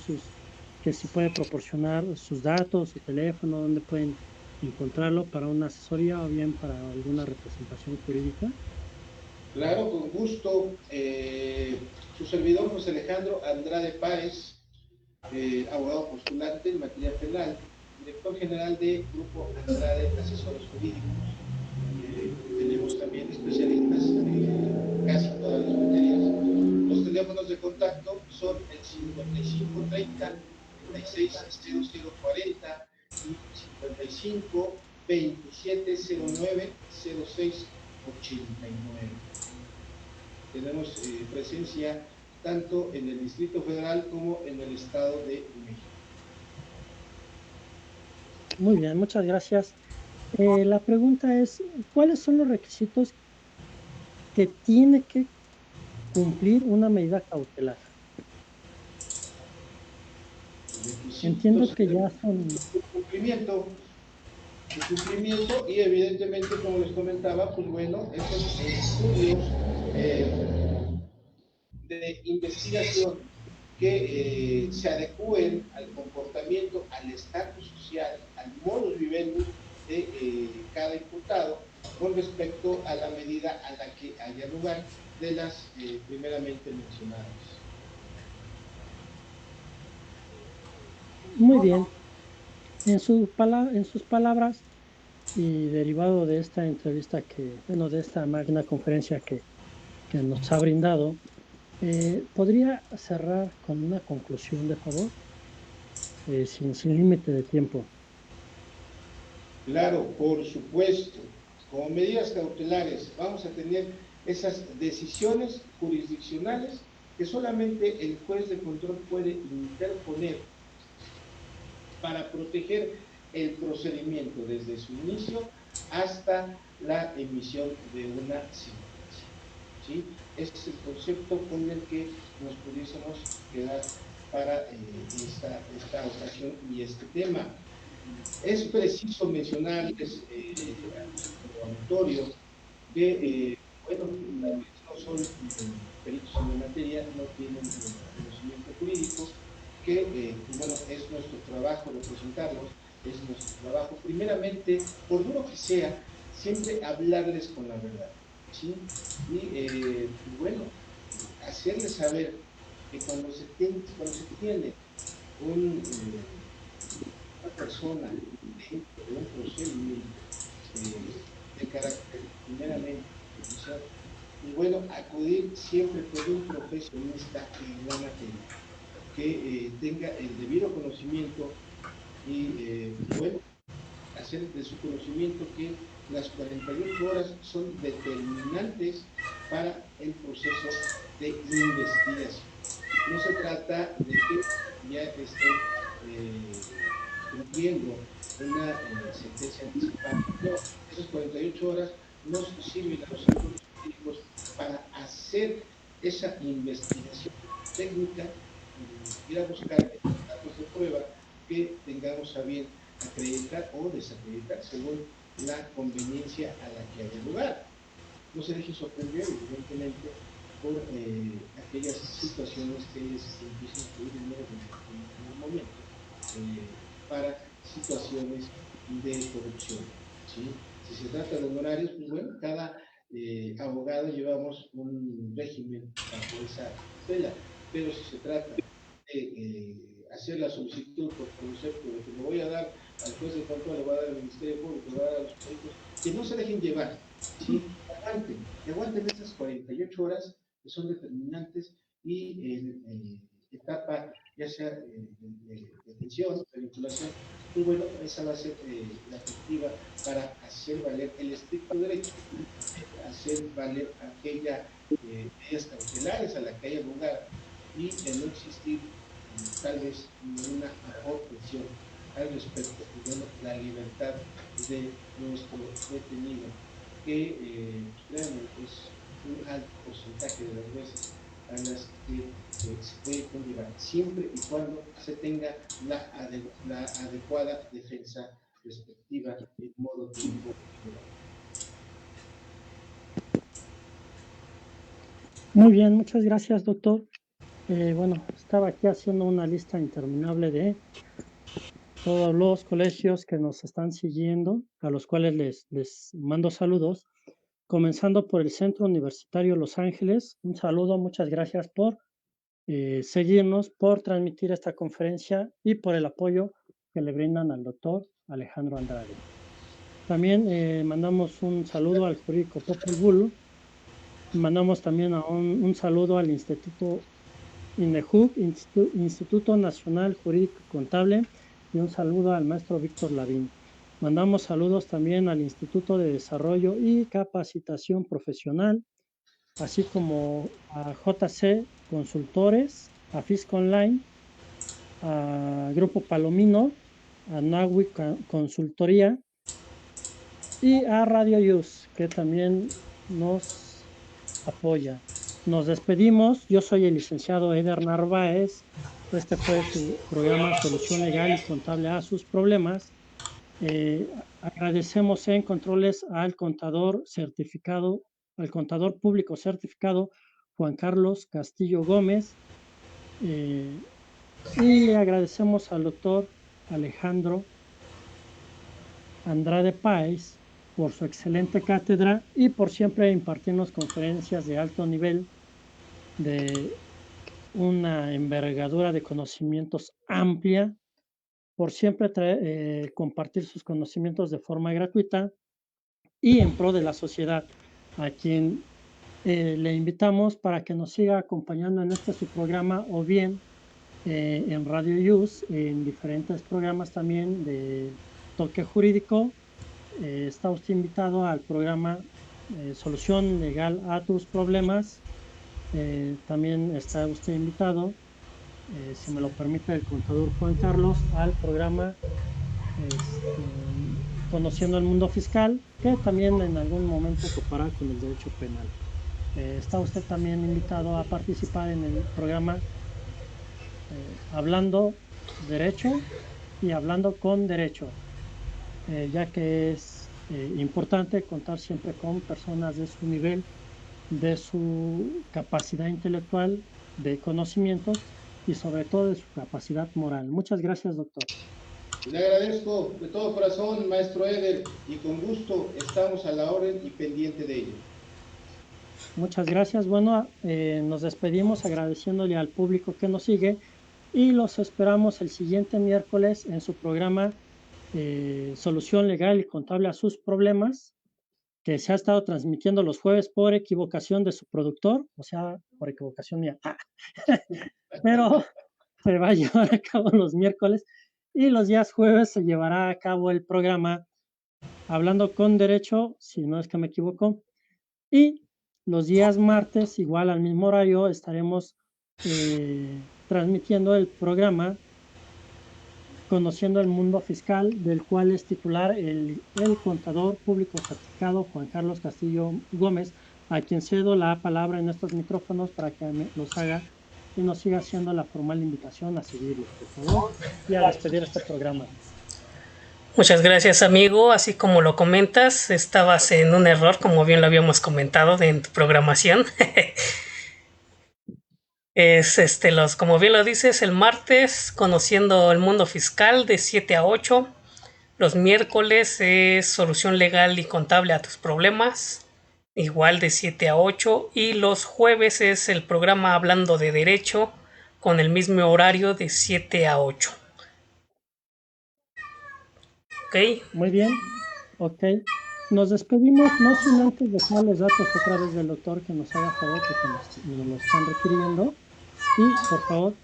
que si puede proporcionar sus datos, su teléfono, dónde pueden encontrarlo para una asesoría o bien para alguna representación jurídica. Claro, con gusto. Su servidor José Alejandro Andrade Páez, abogado postulante en materia penal, director general de Grupo Andrade Asesores Jurídicos. Tenemos también especialistas en casi todas las materias. Los teléfonos de contacto son el 5530 360040 y 55 2709 0689. Tenemos presencia tanto en el Distrito Federal como en el Estado de México. Muy bien, muchas gracias. La pregunta es, ¿cuáles son los requisitos que tiene que cumplir una medida cautelar? Entiendo Requisitos que ya son, de cumplimiento, y evidentemente, como les comentaba, pues bueno, esos estudios de investigación que se adecúen al comportamiento, al estatus social, al modus vivendi de cada imputado con respecto a la medida a la que haya lugar de las primeramente mencionadas. muy bien. En sus palabras y derivado de esta entrevista bueno, de esta magna conferencia que nos ha brindado, ¿podría cerrar con una conclusión, de favor? Sin límite de tiempo. Claro, por supuesto, como medidas cautelares vamos a tener esas decisiones jurisdiccionales que solamente el juez de control puede interponer para proteger el procedimiento desde su inicio hasta la emisión de una sentencia. ¿Sí? Ese es el concepto con el que nos pudiésemos quedar para esta ocasión y este tema. Es preciso mencionarles a nuestro auditorio que, bueno, tal vez no son peritos en la materia, no tienen conocimiento jurídico, que, bueno, es nuestro trabajo representarlos, es nuestro trabajo, primeramente, por duro que sea, siempre hablarles con la verdad, ¿sí? Y, bueno, hacerles saber que cuando se tiene una persona dentro de un procedimiento de carácter primeramente judicial, pues bueno, acudir siempre con un profesionista en la materia, que tenga el debido conocimiento y, pues bueno, hacer de su conocimiento que las 48 horas son determinantes para el proceso de investigación. No se trata de que ya estén cumpliendo una sentencia anticipada. No, esas 48 horas nos sirven a los psicólogos jurídicos para hacer esa investigación técnica, ir a buscar datos de prueba que tengamos a bien acreditar o desacreditar según la conveniencia a la que haya lugar. No se deje sorprender, evidentemente, por aquellas situaciones que les empiecen a pedir dinero en el momento para situaciones de corrupción. ¿Sí? Si se trata de honorarios, pues bueno, cada abogado llevamos un régimen bajo esa tela, pero si se trata de hacer la solicitud por concepto de que le voy a dar al juez de control, le voy a dar al Ministerio Público, le voy a dar a los peritos, que no se dejen llevar, ¿sí? Que aguanten esas 48 horas que son determinantes y en etapa ya sea de detención, de vinculación, pues bueno, esa va a ser la efectiva para hacer valer el estricto derecho, hacer valer aquella medidas cautelares a la que haya lugar y de no existir tal vez ninguna aportación al respecto, pues bueno, la libertad de nuestro detenido, que créanme, es un alto porcentaje de las veces a las que se puede conllevar, siempre y cuando se tenga la adecuada defensa respectiva en modo tiempo. Muy bien, muchas gracias, doctor. Bueno, estaba aquí haciendo una lista interminable de todos los colegios que nos están siguiendo, a los cuales les mando saludos, comenzando por el Centro Universitario Los Ángeles. Un saludo, muchas gracias por seguirnos, por transmitir esta conferencia y por el apoyo que le brindan al doctor Alejandro Andrade. También mandamos un saludo al jurídico Popol Vuh. Mandamos también un saludo al Instituto INEJUC, Instituto Nacional Jurídico y Contable, y un saludo al maestro Víctor Lavín. Mandamos saludos también al Instituto de Desarrollo y Capacitación Profesional, así como a JC Consultores, a Fisco Online, a Grupo Palomino, a Nawi Consultoría y a Radio Use, que también nos apoya. Nos despedimos. Yo soy el licenciado Eder Narváez. Este fue su programa Solución Legal y Contable a sus problemas. Agradecemos en controles al contador certificado, al contador público certificado Juan Carlos Castillo Gómez. Y le agradecemos al doctor Alejandro Andrade Páez por su excelente cátedra y por siempre impartirnos conferencias de alto nivel, de una envergadura de conocimientos amplia, por siempre compartir sus conocimientos de forma gratuita y en pro de la sociedad, a quien le invitamos para que nos siga acompañando en este su programa o bien en Radio Use, en diferentes programas también de toque jurídico. Está usted invitado al programa Solución Legal a tus problemas. También está usted invitado, si me lo permite el contador Juan Carlos, al programa Conociendo el Mundo Fiscal, que también en algún momento topará con el derecho penal. Está usted también invitado a participar en el programa Hablando Derecho y Hablando con Derecho, ya que es importante contar siempre con personas de su nivel, de su capacidad intelectual, de conocimientos, y sobre todo de su capacidad moral. Muchas gracias, doctor. Le agradezco de todo corazón, maestro Eder, y con gusto estamos a la orden y pendiente de ello. Muchas gracias. Bueno, nos despedimos agradeciéndole al público que nos sigue y los esperamos el siguiente miércoles en su programa Solución Legal y Contable a sus Problemas, que se ha estado transmitiendo los jueves por equivocación de su productor, o sea, por equivocación mía. Pero se va a llevar a cabo los miércoles y los días jueves se llevará a cabo el programa Hablando con Derecho, si no es que me equivoco, y los días martes, igual al mismo horario, estaremos transmitiendo el programa Conociendo el Mundo Fiscal, del cual es titular el contador público certificado Juan Carlos Castillo Gómez, a quien cedo la palabra en estos micrófonos para que los haga y nos siga haciendo la formal invitación a seguirlos, por favor, y a despedir este programa. Muchas gracias, amigo. Así como lo comentas, estabas en un error, como bien lo habíamos comentado en tu programación. Es como bien lo dices, el martes, conociendo el mundo fiscal de 7 a 8. Los miércoles es solución legal y contable a tus problemas, igual de 7 a 8. Y los jueves es el programa Hablando de Derecho, con el mismo horario de 7 a 8. ¿Ok? Muy bien, ok. Nos despedimos, no sin antes dejar los datos otra vez del doctor que nos haga favor, porque nos lo están requiriendo. Y, por favor,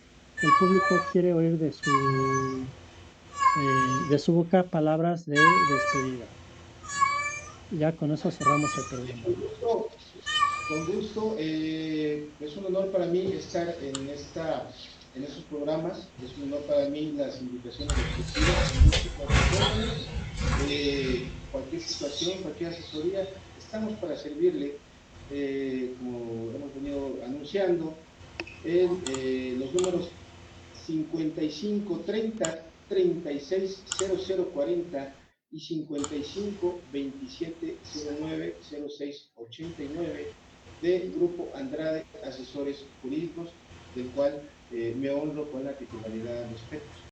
el público quiere oír de su boca palabras de despedida. Ya con eso cerramos el programa. Con gusto, es un honor para mí estar en estos programas, es un honor para mí las invitaciones exclusivas, cualquier situación, cualquier asesoría, estamos para servirle, como hemos venido anunciando, en los números 55 30 36 00 40 y 55 27 09 06 89 de Grupo Andrade Asesores Jurídicos, del cual me honro con la titularidad al respecto.